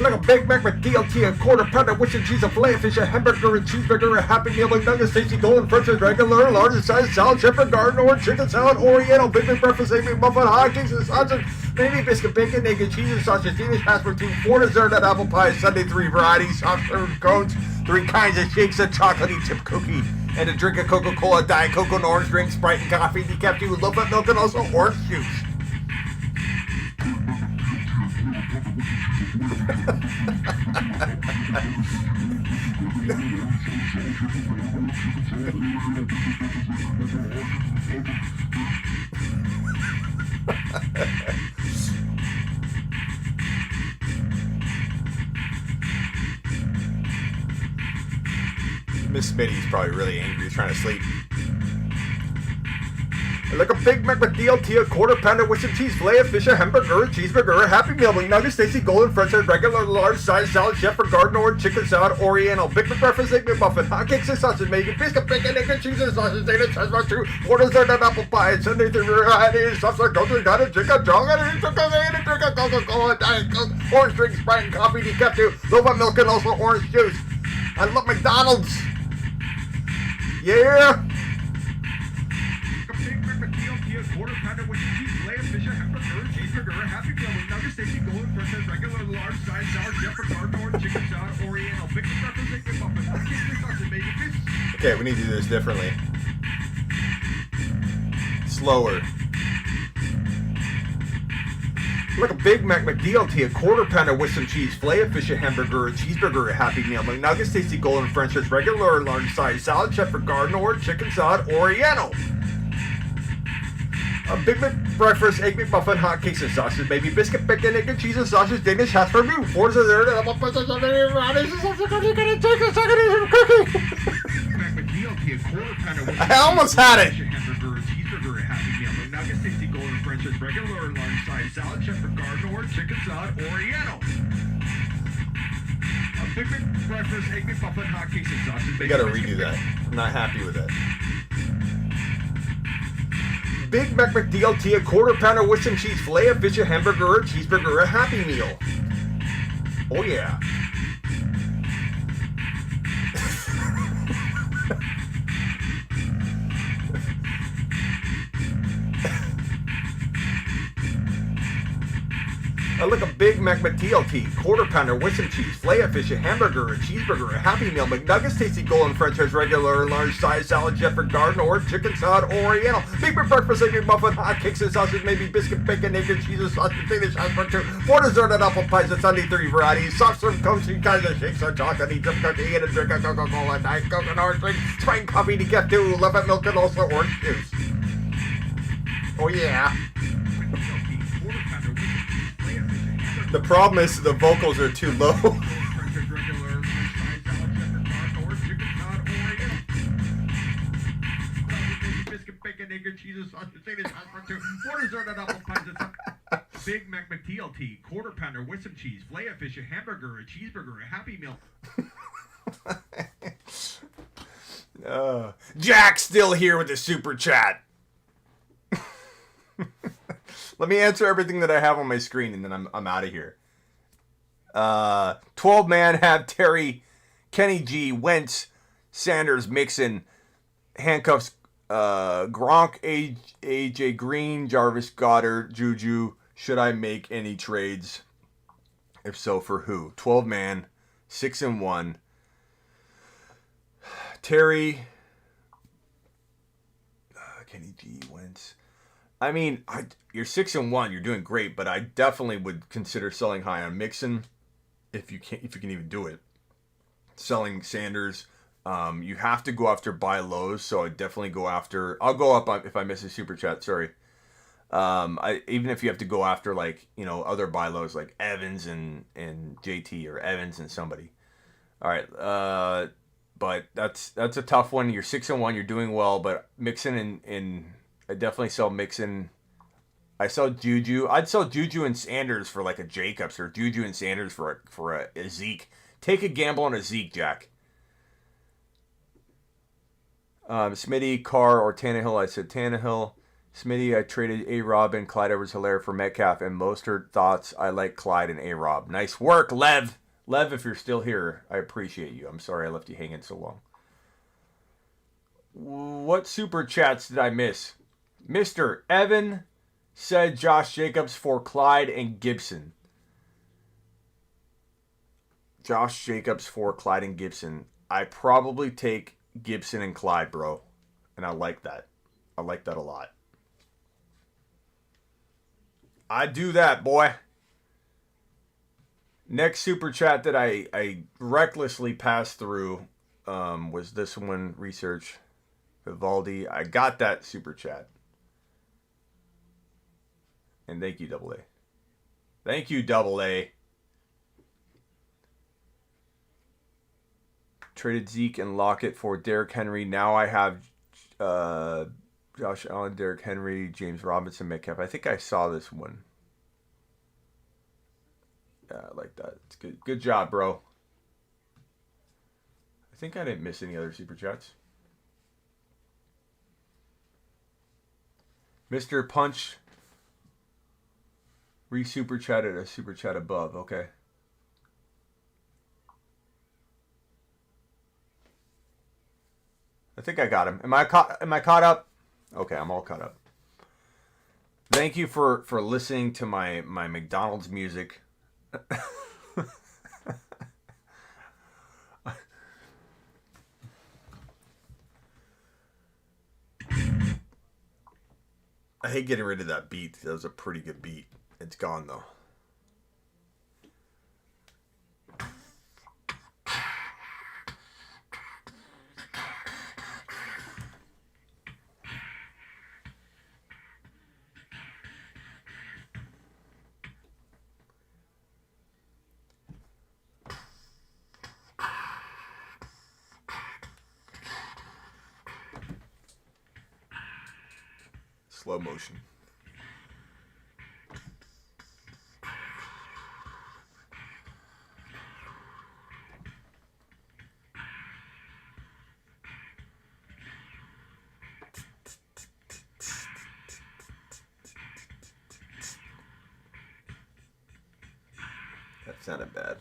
Like a Big Mac with DLT, a quarter pounder, with and cheese, a filet of fish, a hamburger, and cheeseburger, a Happy Meal, like nuggets, tasty golden french fries, regular, large size salad, shepherd garden, or chicken salad, oriental, big breakfast, egg muffin, hotcakes and sausage, maybe biscuit, bacon, naked cheese and sausage, Danish aspartame, 4 dessert at apple pie, Sunday 3 varieties, soft serve cones, 3 kinds of shakes, a chocolatey chip cookie, and a drink of Coca-Cola, Diet Coke, and orange drink, Sprite, and coffee, decaf tea with low-fat milk, and also orange juice. Miss Smitty's probably really angry. He's trying to sleep. Like a Big Mac with DLT, a quarter pounder with some cheese, filet of fish, a hamburger, a cheeseburger, a Happy Meal, like nuggets, tasty golden french fries, regular large size salad, shepherd garden, or chicken salad, oriental, big breakfast, egg muffin, hotcakes and sausage, bacon, biscuit, bacon, egg, cheese and sausage, Danish aspartame, 2 4 dessert and apple pie, Sunday 3 varieties, soft serve cones, got a drink of chocolate, and a drink of Coca-Cola, Diet Coke, orange drink, Sprite, and coffee, decaf tea, low-fat milk, and also orange juice. I love McDonald's. Yeah. Quarter pounder with cheese, filet of fish, a hamburger, cheeseburger, a Happy Meal with nuggets, tasty golden french fries, regular large size salad, shepherd garden, or chicken salad, oriental, big breakfast, egg muffin, hotcakes and sausage, bacon, fish. Okay, we need to do this differently. Slower. Like a Big Mac McDLT, a quarter pounder with some cheese, filet of fish, a hamburger, a cheeseburger, a Happy Meal, McNuggets, tasty golden french fries, regular or large size salad, shepherd garden, or chicken salad, oriental. A Big Mac breakfast, egg McMuffin, hotcakes and sausage, baby biscuit, bacon, egg and cheese and sausage, Danish hash for me. 4 dessert, and I'm a person of I almost had it. Hamburger, cheeseburger, Happy Meal, McNuggets, tasty golden French fries, regular or large size salad, shepherd garden, or chicken salad, Oriental. A Big Mac breakfast, egg McMuffin, hotcakes and sausage. We gotta redo that. I'm not happy with that. Big Mac McDLT, a quarter pounder with some cheese, filet of fish, a hamburger, a cheeseburger, a Happy Meal. Oh yeah. I like a Big Mac McDLT, quarter pounder with some cheese, filet of fish, a hamburger, a cheeseburger, a Happy Meal, McNuggets, tasty golden French fries, regular and large size salad, shepherd garden, or chicken salad, Oriental. Big Mac breakfast, egg McMuffin, hotcakes and sausage, maybe biscuit, bacon, egg and cheese and sausage, Danish hash for 2. 4 dessert and apple pies and Sunday 3 varieties. Soft serve Coke, 3 kinds of shakes or chocolate, eat some cookie, eat and drink a Coca-Cola, Diet Coke and orange drink, spring coffee to get to, lemon milk and also orange juice. Oh yeah. The problem is the vocals are too low. Big Mac McDLT, quarter pounder with some cheese, filet of fish, a hamburger, a cheeseburger, a Happy Meal. Jack's still here with the super chat. Let me answer everything that I have on my screen, and then I'm out of here. 12-man have Terry, Kenny G, Wentz, Sanders, Mixon, handcuffs, Gronk, AJ Green, Jarvis, Goddard, Juju. Should I make any trades? If so, for who? 12-man, 6-1. Terry, Kenny G, Wentz. I mean, you're 6-1. You're doing great, but I definitely would consider selling high on Mixon if you can even do it. Selling Sanders. You have to go after buy lows, so I definitely go after. I'll go up if I miss a super chat. Sorry. Even if you have to go after other buy lows like Evans and JT or Evans and somebody. All right. But that's a tough one. You're 6-1. You're doing well, but Mixon and I definitely sell Mixon. I sell Juju. I'd sell Juju and Sanders for like a Jacobs, or Juju and Sanders for a Zeke. Take a gamble on a Zeke, Jack. Smitty, Carr, or Tannehill. I said Tannehill. Smitty, I traded A-Rob and Clyde Edwards-Helaire for Metcalf and Mostert. Thoughts? I like Clyde and A-Rob. Nice work, Lev. Lev, if you're still here, I appreciate you. I'm sorry I left you hanging so long. What super chats did I miss? Mr. Evan said Josh Jacobs for Clyde and Gibson. Josh Jacobs for Clyde and Gibson. I probably take Gibson and Clyde, bro. And I like that. I like that a lot. I do that, boy. Next super chat that I recklessly passed through was this one, research. Vivaldi. I got that super chat. And thank you, Double A. Thank you, Double A. Traded Zeke and Lockett for Derrick Henry. Now I have Josh Allen, Derrick Henry, James Robinson, Metcalf. I think I saw this one. Yeah, I like that. It's good. Good job, bro. I think I didn't miss any other super chats. Mr. Punch re-super chatted a super chat above. Okay. I think I got him. Am I caught up? Okay, I'm all caught up. Thank you for listening to my McDonald's music. I hate getting rid of that beat. That was a pretty good beat. It's gone though. slow motion. That sounded bad.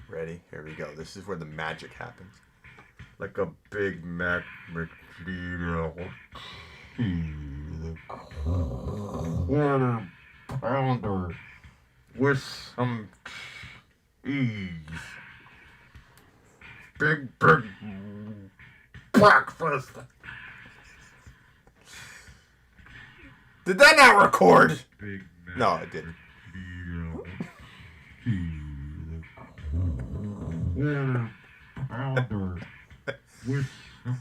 Ready? Here we go. This is where the magic happens. Like a Big Mac McDeal. Quarter pounder with some cheese. Big breakfast. Did that not record? Big Mac. No, it didn't. Quarter pounder with some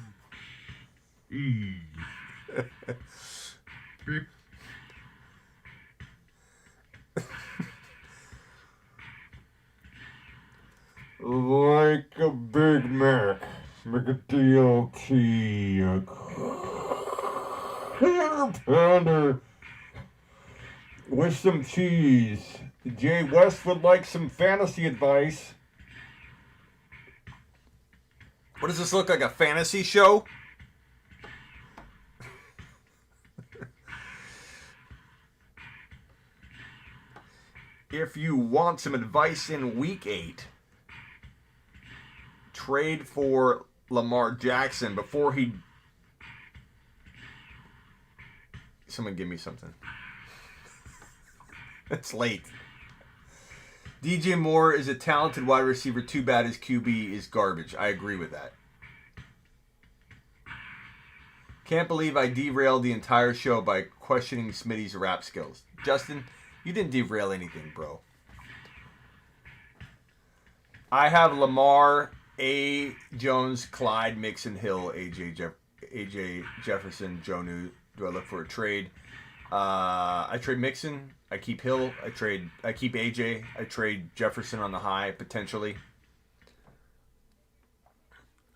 cheese. Big Like a Big Mac, McDeal quarter pounder with some cheese. Jay West would like some fantasy advice. What does this look like, a fantasy show? If you want some advice in week 8, trade for Lamar Jackson before he... Someone give me something. It's late. DJ Moore is a talented wide receiver. Too bad his QB is garbage. I agree with that. Can't believe I derailed the entire show by questioning Smitty's rap skills. Justin, you didn't derail anything, bro. I have Lamar, A. Jones, Clyde, Mixon, Hill, AJ Jefferson, Jonu. Do I look for a trade? I trade Mixon. I keep Hill. I keep AJ. I trade Jefferson on the high, potentially.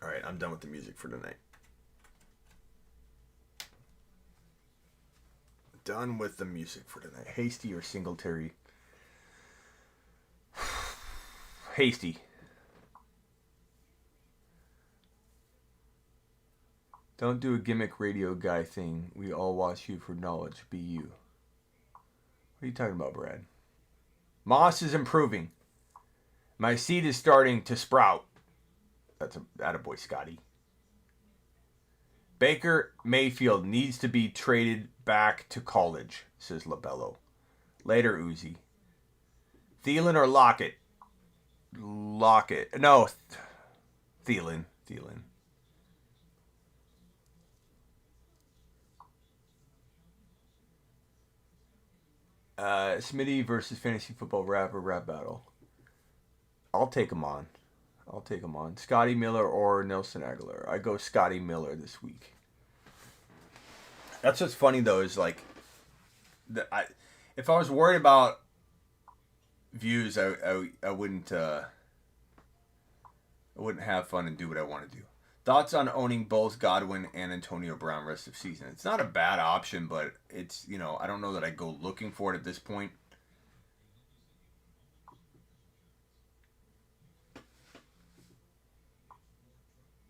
All right, I'm done with the music for tonight. Done with the music for tonight. Hasty or Singletary? Hasty. Don't do a gimmick radio guy thing. We all watch you for knowledge. Be you. What are you talking about, Brad? Moss is improving. My seed is starting to sprout. That's a attaboy, Scotty. Baker Mayfield needs to be traded back to college, says LaBello. Later, Uzi. Thielen or Lockett? Lockett. No. Thielen. Smitty versus fantasy football rap battle. I'll take him on. Scotty Miller or Nelson Aguilar. I go Scotty Miller this week. That's what's funny though, is like, if I was worried about views, I wouldn't have fun and do what I want to do. Thoughts on owning both Godwin and Antonio Brown rest of season? It's not a bad option, but it's, I don't know that I go looking for it at this point.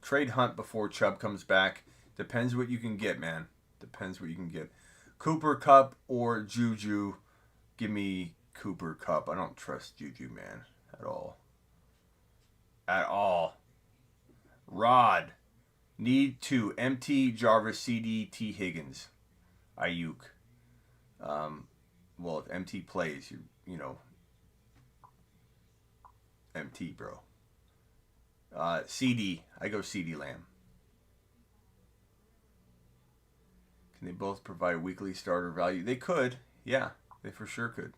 Trade Hunt before Chubb comes back. Depends what you can get, man. Cooper Kupp or Juju. Give me Cooper Kupp. I don't trust Juju, man, at all. Rod. Need to MT Jarvis, CD, T Higgins, Ayuk. Well, if MT plays, MT, bro. CD. I go CD Lamb. Can they both provide weekly starter value? They could. Yeah, they for sure could.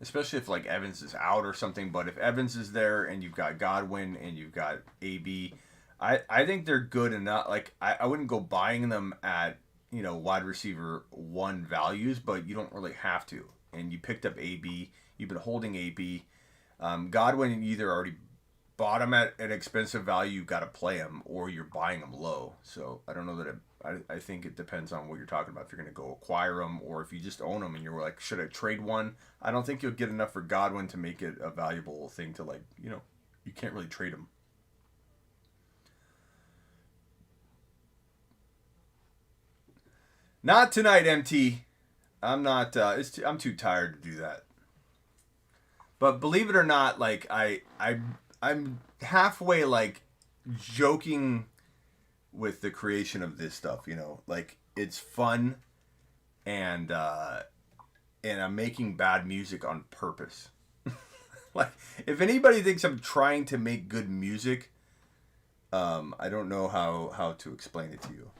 Especially if like Evans is out or something. But if Evans is there and you've got Godwin and you've got AB, I think they're good enough. Like I wouldn't go buying them at wide receiver 1 values, but you don't really have to. And you picked up AB. You've been holding AB. Godwin, you either already bought them at an expensive value, you got to play them, or you're buying them low. So I don't know that I think it depends on what you're talking about. If you're going to go acquire them, or if you just own them and you're like, should I trade one? I don't think you'll get enough for Godwin to make it a valuable thing to, like, you know, you can't really trade them. Not tonight, MT. I'm not. I'm too tired to do that. But believe it or not, like I'm halfway like joking with the creation of this stuff. You know, like it's fun, and I'm making bad music on purpose. Like, if anybody thinks I'm trying to make good music, I don't know how to explain it to you.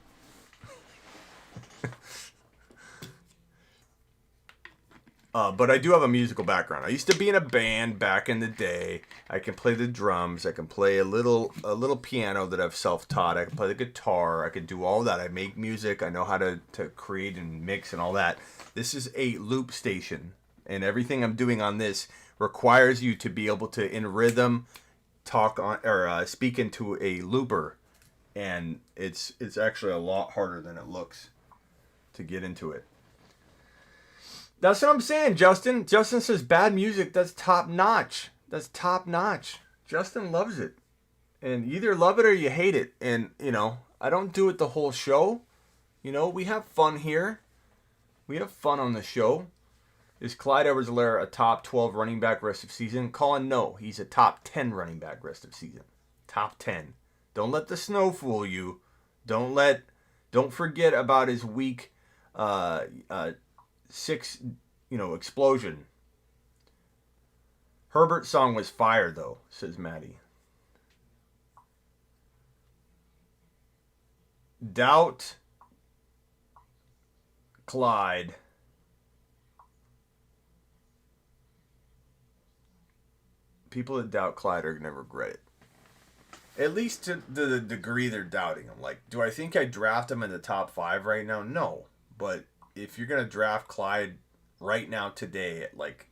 But I do have a musical background. I used to be in a band back in the day. I can play the drums. I can play a little piano that I've self-taught. I can play the guitar. I can do all that. I make music. I know how to create and mix and all that. This is a loop station, and everything I'm doing on this requires you to be able to, in rhythm, talk on or speak into a looper, and it's actually a lot harder than it looks to get into it. That's what I'm saying, Justin. Justin says bad music, that's top notch. That's top notch. Justin loves it. And you either love it or you hate it. And, you know, I don't do it the whole show. You know, we have fun here. We have fun on the show. Is Clyde Edwards-Helaire a top 12 running back rest of season? Colin, no. He's a top 10 running back rest of season. Top 10. Don't let the snow fool you. Don't forget about his week 6, explosion. Herbert's song was fire, though, says Maddie. Doubt Clyde. People that doubt Clyde are going to regret it. At least to the degree they're doubting him. Like, do I think I draft him in the top 5 right now? No. But if you're going to draft Clyde right now today at like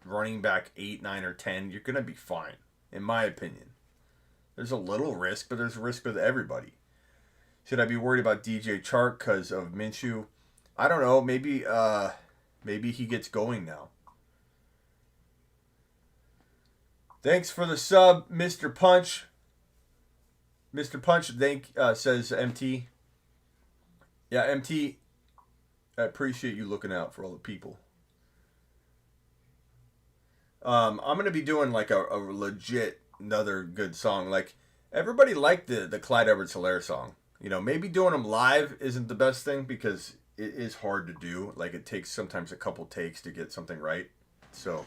running back 8, 9, or 10, you're going to be fine, in my opinion. There's a little risk, but there's risk with everybody. Should I be worried about DJ Chark because of Minshew? I don't know. Maybe he gets going now. Thanks for the sub, Mr. Punch. Mr. Punch, says MT. Yeah, MT, I appreciate you looking out for all the people. I'm going to be doing like a legit, another good song. Like, everybody liked the Clyde Edwards-Helaire song. You know, maybe doing them live isn't the best thing because it is hard to do. Like, it takes sometimes a couple takes to get something right. So,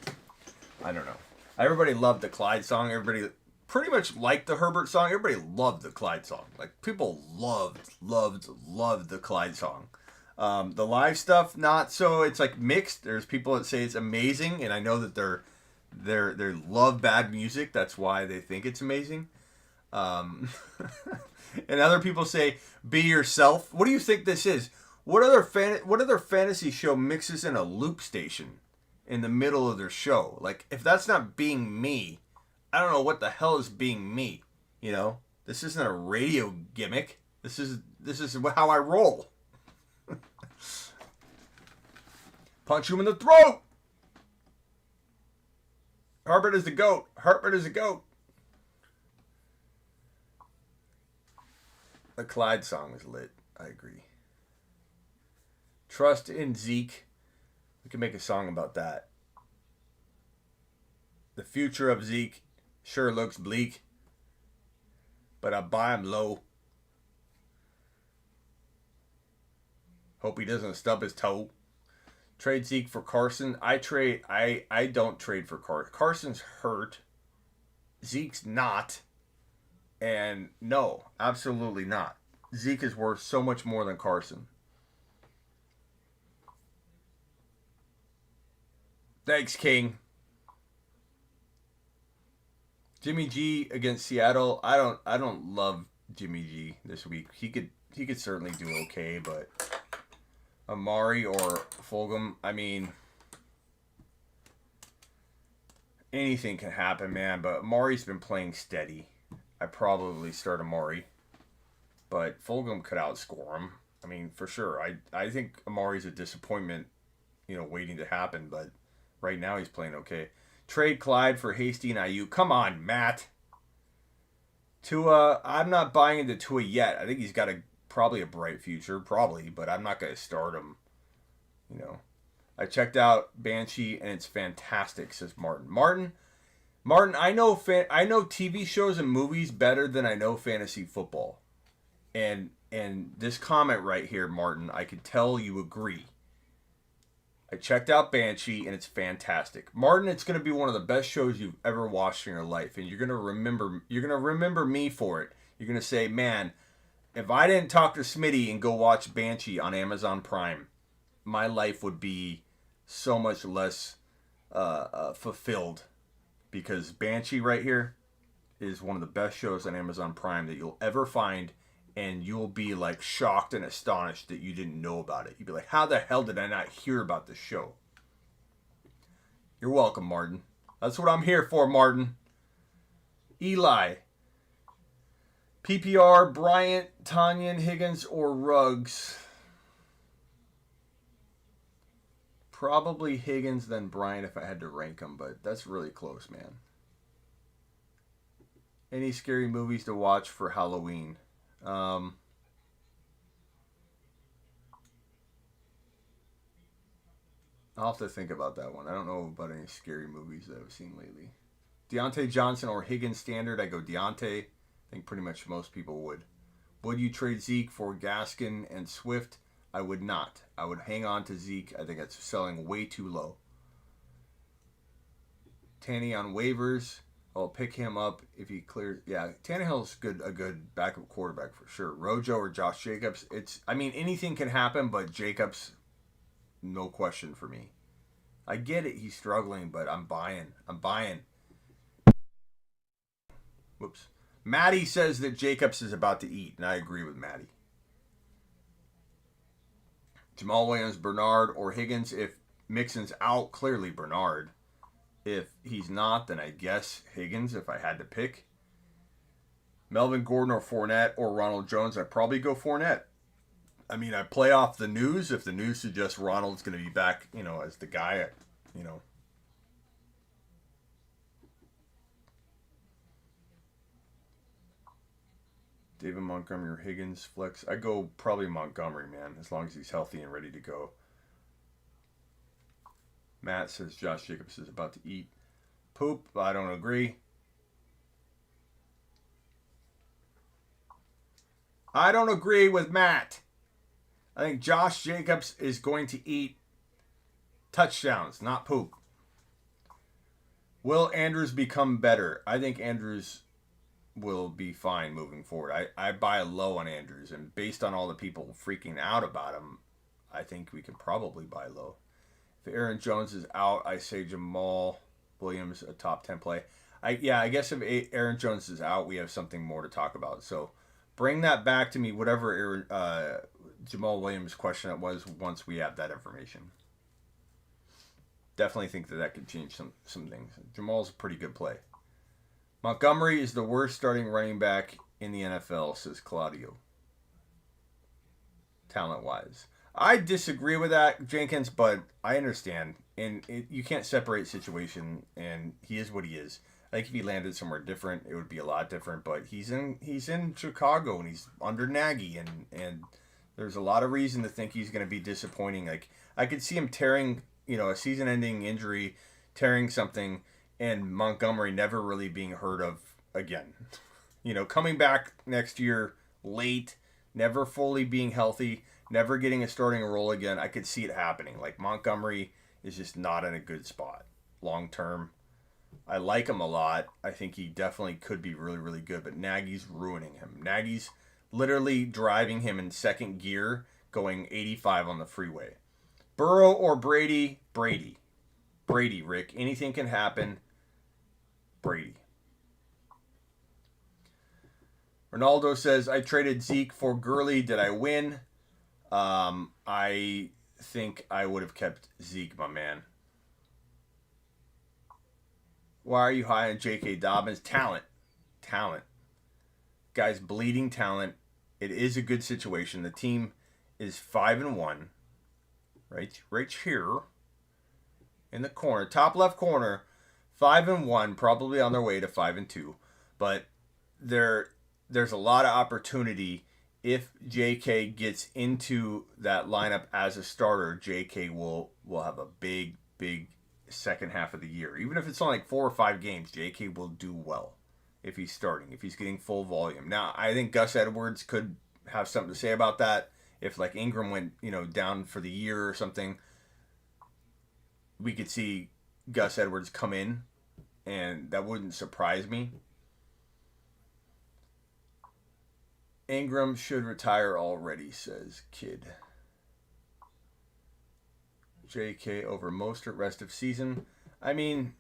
I don't know. Everybody loved the Clyde song. Everybody pretty much liked the Herbert song. Everybody loved the Clyde song. Like, people loved the Clyde song. The live stuff, not so. It's like mixed. There's people that say it's amazing, and I know that they love bad music. That's why they think it's amazing. And other people say be yourself. What do you think this is? What other fantasy show mixes in a loop station in the middle of their show? Like, if that's not being me, I don't know what the hell is being me. You know, this isn't a radio gimmick. This is how I roll. Punch you in the throat. Herbert is the GOAT. Herbert is the GOAT. The Clyde song was lit. I agree. Trust in Zeke. We can make a song about that. The future of Zeke sure looks bleak, but I buy him low. Hope he doesn't stub his toe. Trade Zeke for Carson. I don't trade for Carson. Carson's hurt. Zeke's not. And no, absolutely not. Zeke is worth so much more than Carson. Thanks, King. Jimmy G against Seattle. I don't love Jimmy G this week. He could certainly do okay, but Amari or Fulgham, I mean, anything can happen, man. But Amari's been playing steady. I probably start Amari, but Fulgham could outscore him. I mean, for sure. I think Amari's a disappointment, waiting to happen. But right now he's playing okay. Trade Clyde for Hasty and Ayuk. Come on, Matt. Tua, I'm not buying into Tua yet. I think he's got probably a bright future, but I'm not going to start him. I checked out Banshee and it's fantastic, says Martin. Martin, I know TV shows and movies better than I know fantasy football. And this comment right here, Martin, I could tell you agree. I checked out Banshee and it's fantastic. Martin, it's going to be one of the best shows you've ever watched in your life, and you're going to remember me for it. You're going to say, "Man, if I didn't talk to Smitty and go watch Banshee on Amazon Prime, my life would be so much less fulfilled." Because Banshee right here is one of the best shows on Amazon Prime that you'll ever find, and you'll be like shocked and astonished that you didn't know about it. You'll be like, how the hell did I not hear about this show? You're welcome, Martin. That's what I'm here for, Martin. Eli. PPR, Bryant, Tanyan, Higgins, or Ruggs? Probably Higgins, then Bryant if I had to rank them, but that's really close, man. Any scary movies to watch for Halloween? I'll have to think about that one. I don't know about any scary movies that I've seen lately. Diontae Johnson or Higgins standard? I go Diontae. I think pretty much most people would. Would you trade Zeke for Gaskin and Swift? I would not. I would hang on to Zeke. I think it's selling way too low. Tanny on waivers. I'll pick him up if he clears. Yeah, Tannehill's a good backup quarterback for sure. Rojo or Josh Jacobs. Anything can happen, but Jacobs, no question for me. I get it, he's struggling, but I'm buying. Whoops. Maddie says that Jacobs is about to eat, and I agree with Maddie. Jamal Williams, Bernard, or Higgins. If Mixon's out, clearly Bernard. If he's not, then I guess Higgins if I had to pick. Melvin Gordon or Fournette or Ronald Jones, I'd probably go Fournette. I mean, I play off the news. If the news suggests Ronald's going to be back, as the guy, David Montgomery or Higgins, flex. I go probably Montgomery, man, as long as he's healthy and ready to go. Matt says Josh Jacobs is about to eat poop. I don't agree. I don't agree with Matt. I think Josh Jacobs is going to eat touchdowns, not poop. Will Andrews become better? I think Andrews will be fine moving forward. I buy low on Andrews, and based on all the people freaking out about him, I think we can probably buy low. If Aaron Jones is out, I say Jamal Williams a top 10 play. I guess if Aaron Jones is out, we have something more to talk about. So bring that back to me, whatever Jamal Williams question it was, once we have that information. Definitely think that could change some things. Jamal's a pretty good play. Montgomery is the worst starting running back in the NFL, says Claudio. Talent-wise. I disagree with that, Jenkins, but I understand. And you can't separate situation, and he is what he is. I think if he landed somewhere different, it would be a lot different. But he's in Chicago, and he's under Nagy, and there's a lot of reason to think he's going to be disappointing. Like, I could see him tearing, a season-ending injury, tearing something, and Montgomery never really being heard of again. Coming back next year late, never fully being healthy, never getting a starting role again. I could see it happening. Like, Montgomery is just not in a good spot long term. I like him a lot. I think he definitely could be really, really good, but Nagy's ruining him. Nagy's literally driving him in second gear, going 85 on the freeway. Burrow or Brady? Brady, Rick. Anything can happen. Brady. Ronaldo says, I traded Zeke for Gurley. Did I win? I think I would have kept Zeke, my man. Why are you high on J.K. Dobbins? Talent. Guy's bleeding talent. It is a good situation. The team is 5-1. Right here in the corner, top left corner, 5-1, probably on their way to 5-2. But there's a lot of opportunity. If JK gets into that lineup as a starter, JK will have a big second half of the year. Even if it's only like 4 or 5 games, JK will do well if he's starting, if he's getting full volume. Now, I think Gus Edwards could have something to say about that. If like Ingram went, down for the year or something, we could see Gus Edwards come in, and that wouldn't surprise me. Ingram should retire already, says Kid. JK over Mostert rest of season. I mean,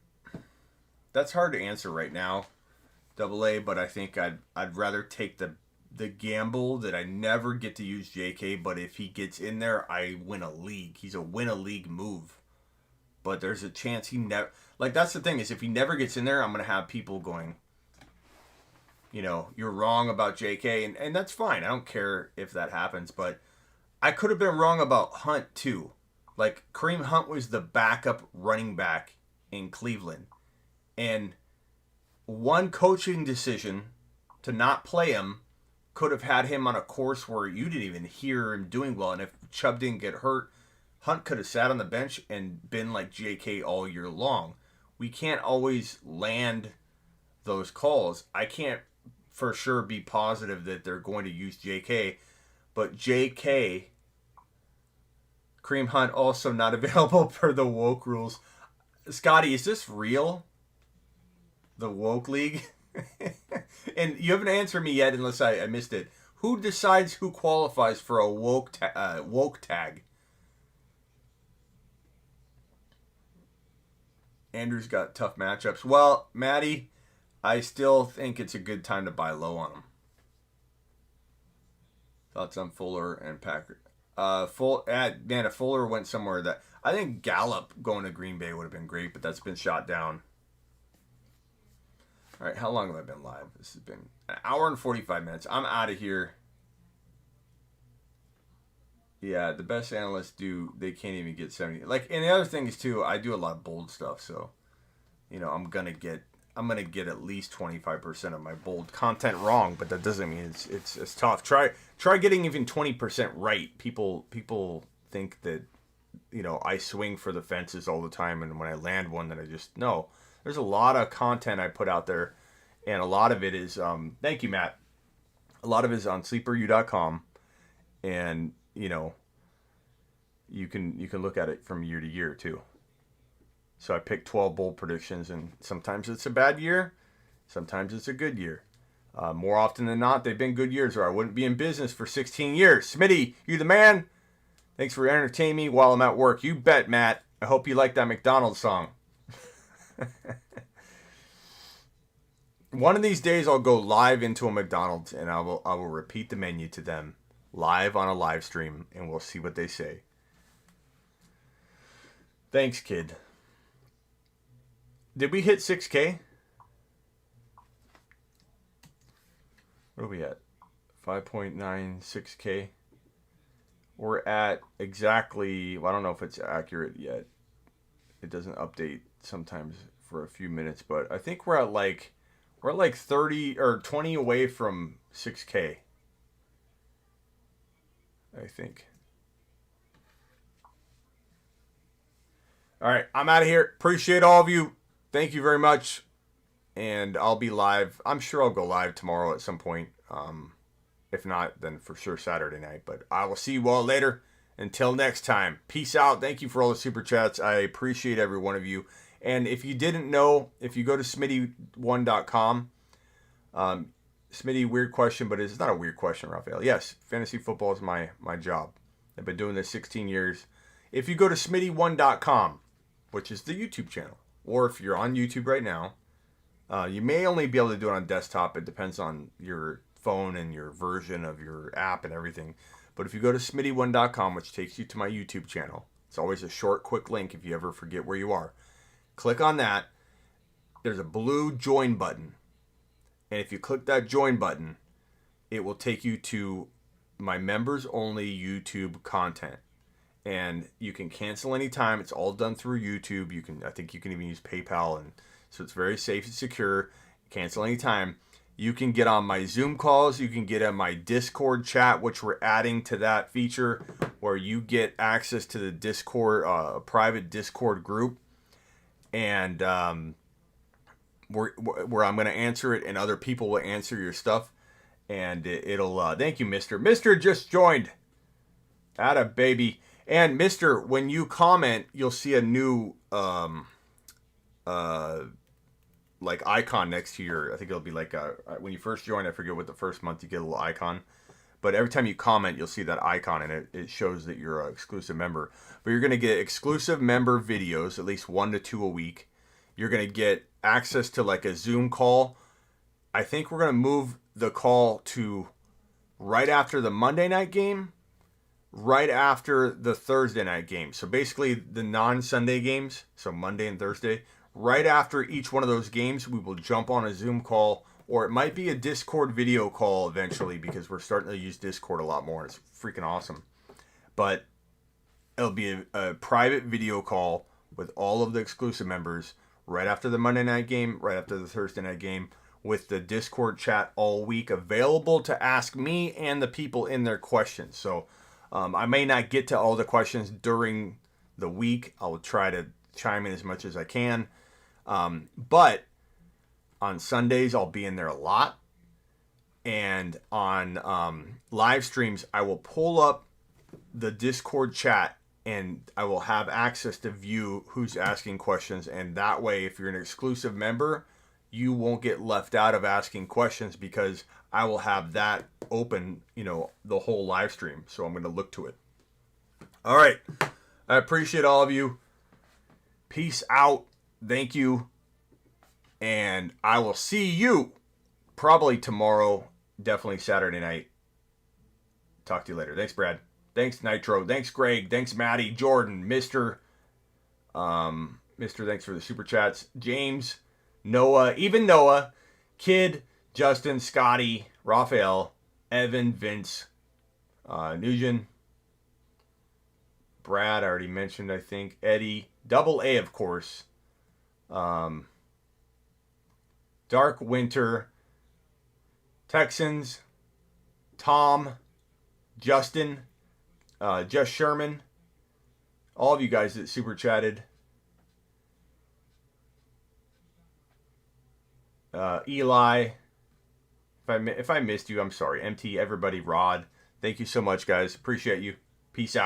that's hard to answer right now, AA, but I think I'd rather take the gamble that I never get to use JK, but if he gets in there, I win a league. He's a win a league move. But there's a chance he never... Like, that's the thing, is if he never gets in there, I'm going to have people going, you're wrong about JK, and that's fine. I don't care if that happens, but I could have been wrong about Hunt, too. Like, Kareem Hunt was the backup running back in Cleveland. And one coaching decision to not play him could have had him on a course where you didn't even hear him doing well. And if Chubb didn't get hurt, Hunt could have sat on the bench and been like JK all year long. We can't always land those calls. I can't for sure be positive that they're going to use JK, but JK, Kareem Hunt, also not available per the woke rules. Scotty, is this real? The woke league? And you haven't answered me yet unless I missed it. Who decides who qualifies for a woke tag? Andrew's got tough matchups. Well, Maddie, I still think it's a good time to buy low on him. Thoughts on Fuller and Packard? If Fuller went somewhere that... I think Gallup going to Green Bay would have been great, but that's been shot down. All right, how long have I been live? This has been an hour and 45 minutes. I'm out of here. Yeah, the best analysts they can't even get 70. Like, and the other thing is too, I do a lot of bold stuff, so I'm gonna get at least 25% of my bold content wrong, but that doesn't mean it's tough. Try getting even 20% right. People think that I swing for the fences all the time, and when I land one, that I just no. There's a lot of content I put out there, and a lot of it is thank you, Matt. A lot of it is on sleeperu.com, and you can look at it from year to year too. So I picked 12 bold predictions, and sometimes it's a bad year, sometimes it's a good year. More often than not, they've been good years, or I wouldn't be in business for 16 years. Smitty, you the man. Thanks for entertaining me while I'm at work. You bet, Matt. I hope you like that McDonald's song. One of these days I'll go live into a McDonald's, and I will repeat the menu to them live on a live stream, and we'll see what they say. Thanks, kid. Did we hit 6K? What are we at? 5.96K. We're at exactly, well, I don't know if it's accurate yet. It doesn't update sometimes for a few minutes, but I think we're at like 30 or 20 away from 6K. I think. All right, I'm out of here. Appreciate all of you. Thank you very much. And I'll be live. I'm sure I'll go live tomorrow at some point. If not, then for sure Saturday night. But I will see you all later. Until next time. Peace out. Thank you for all the super chats. I appreciate every one of you. And if you didn't know, if you go to smitty1.com, Smitty, weird question, but it's not a weird question, Raphael. Yes, fantasy football is my job. I've been doing this 16 years. If you go to smitty1.com, which is the YouTube channel, or if you're on YouTube right now, you may only be able to do it on desktop. It depends on your phone and your version of your app and everything. But if you go to smitty1.com, which takes you to my YouTube channel, it's always a short, quick link if you ever forget where you are. Click on that. there's a blue join button. And if you click that join button, it will take you to my members only YouTube content. And you can cancel anytime. It's all done through YouTube. I think you can even use PayPal, and so it's very safe and secure. Cancel anytime. You can get on my Zoom calls. You can get on my Discord chat, which we're adding to that feature, where you get access to the Discord, private Discord group, and where I'm going to answer it, and other people will answer your stuff, and it'll. Thank you, Mister. Mister just joined. Atta baby. And Mister, when you comment, you'll see a new like icon next to your. I think it'll be like when you first join. I forget what the first month you get a little icon, but every time you comment, you'll see that icon, and it shows that you're an exclusive member. But you're gonna get exclusive member videos, at least 1 to 2 a week. You're gonna get access to like a Zoom call. I think we're gonna move the call to right after the Monday night game, right after the Thursday night game. So basically the non-Sunday games, so Monday and Thursday, right after each one of those games, we will jump on a Zoom call, or it might be a Discord video call eventually, because we're starting to use Discord a lot more, and it's freaking awesome. But it'll be a private video call with all of the exclusive members right after the Monday night game, right after the Thursday night game, with the Discord chat all week available to ask me and the people in their questions. So I may not get to all the questions during the week. I'll try to chime in as much as I can. But on Sundays, I'll be in there a lot. And on live streams, I will pull up the Discord chat, and I will have access to view who's asking questions. And that way, if you're an exclusive member, you won't get left out of asking questions, because I will have that open, the whole live stream. So I'm going to look to it. All right. I appreciate all of you. Peace out. Thank you. And I will see you probably tomorrow, definitely Saturday night. Talk to you later. Thanks, Brad. Thanks, Nitro. Thanks, Greg. Thanks, Maddie, Jordan, Mr. Thanks for the super chats. James, Noah, even Noah, Kid, Justin, Scotty, Raphael, Evan, Vince, Nugent, Brad, I already mentioned, I think, Eddie, Double A, of course, Dark Winter, Texans, Tom, Justin, Just Sherman, all of you guys that super chatted, Eli, if I missed you, I'm sorry. MT, everybody, Rod, thank you so much, guys. Appreciate you. Peace out.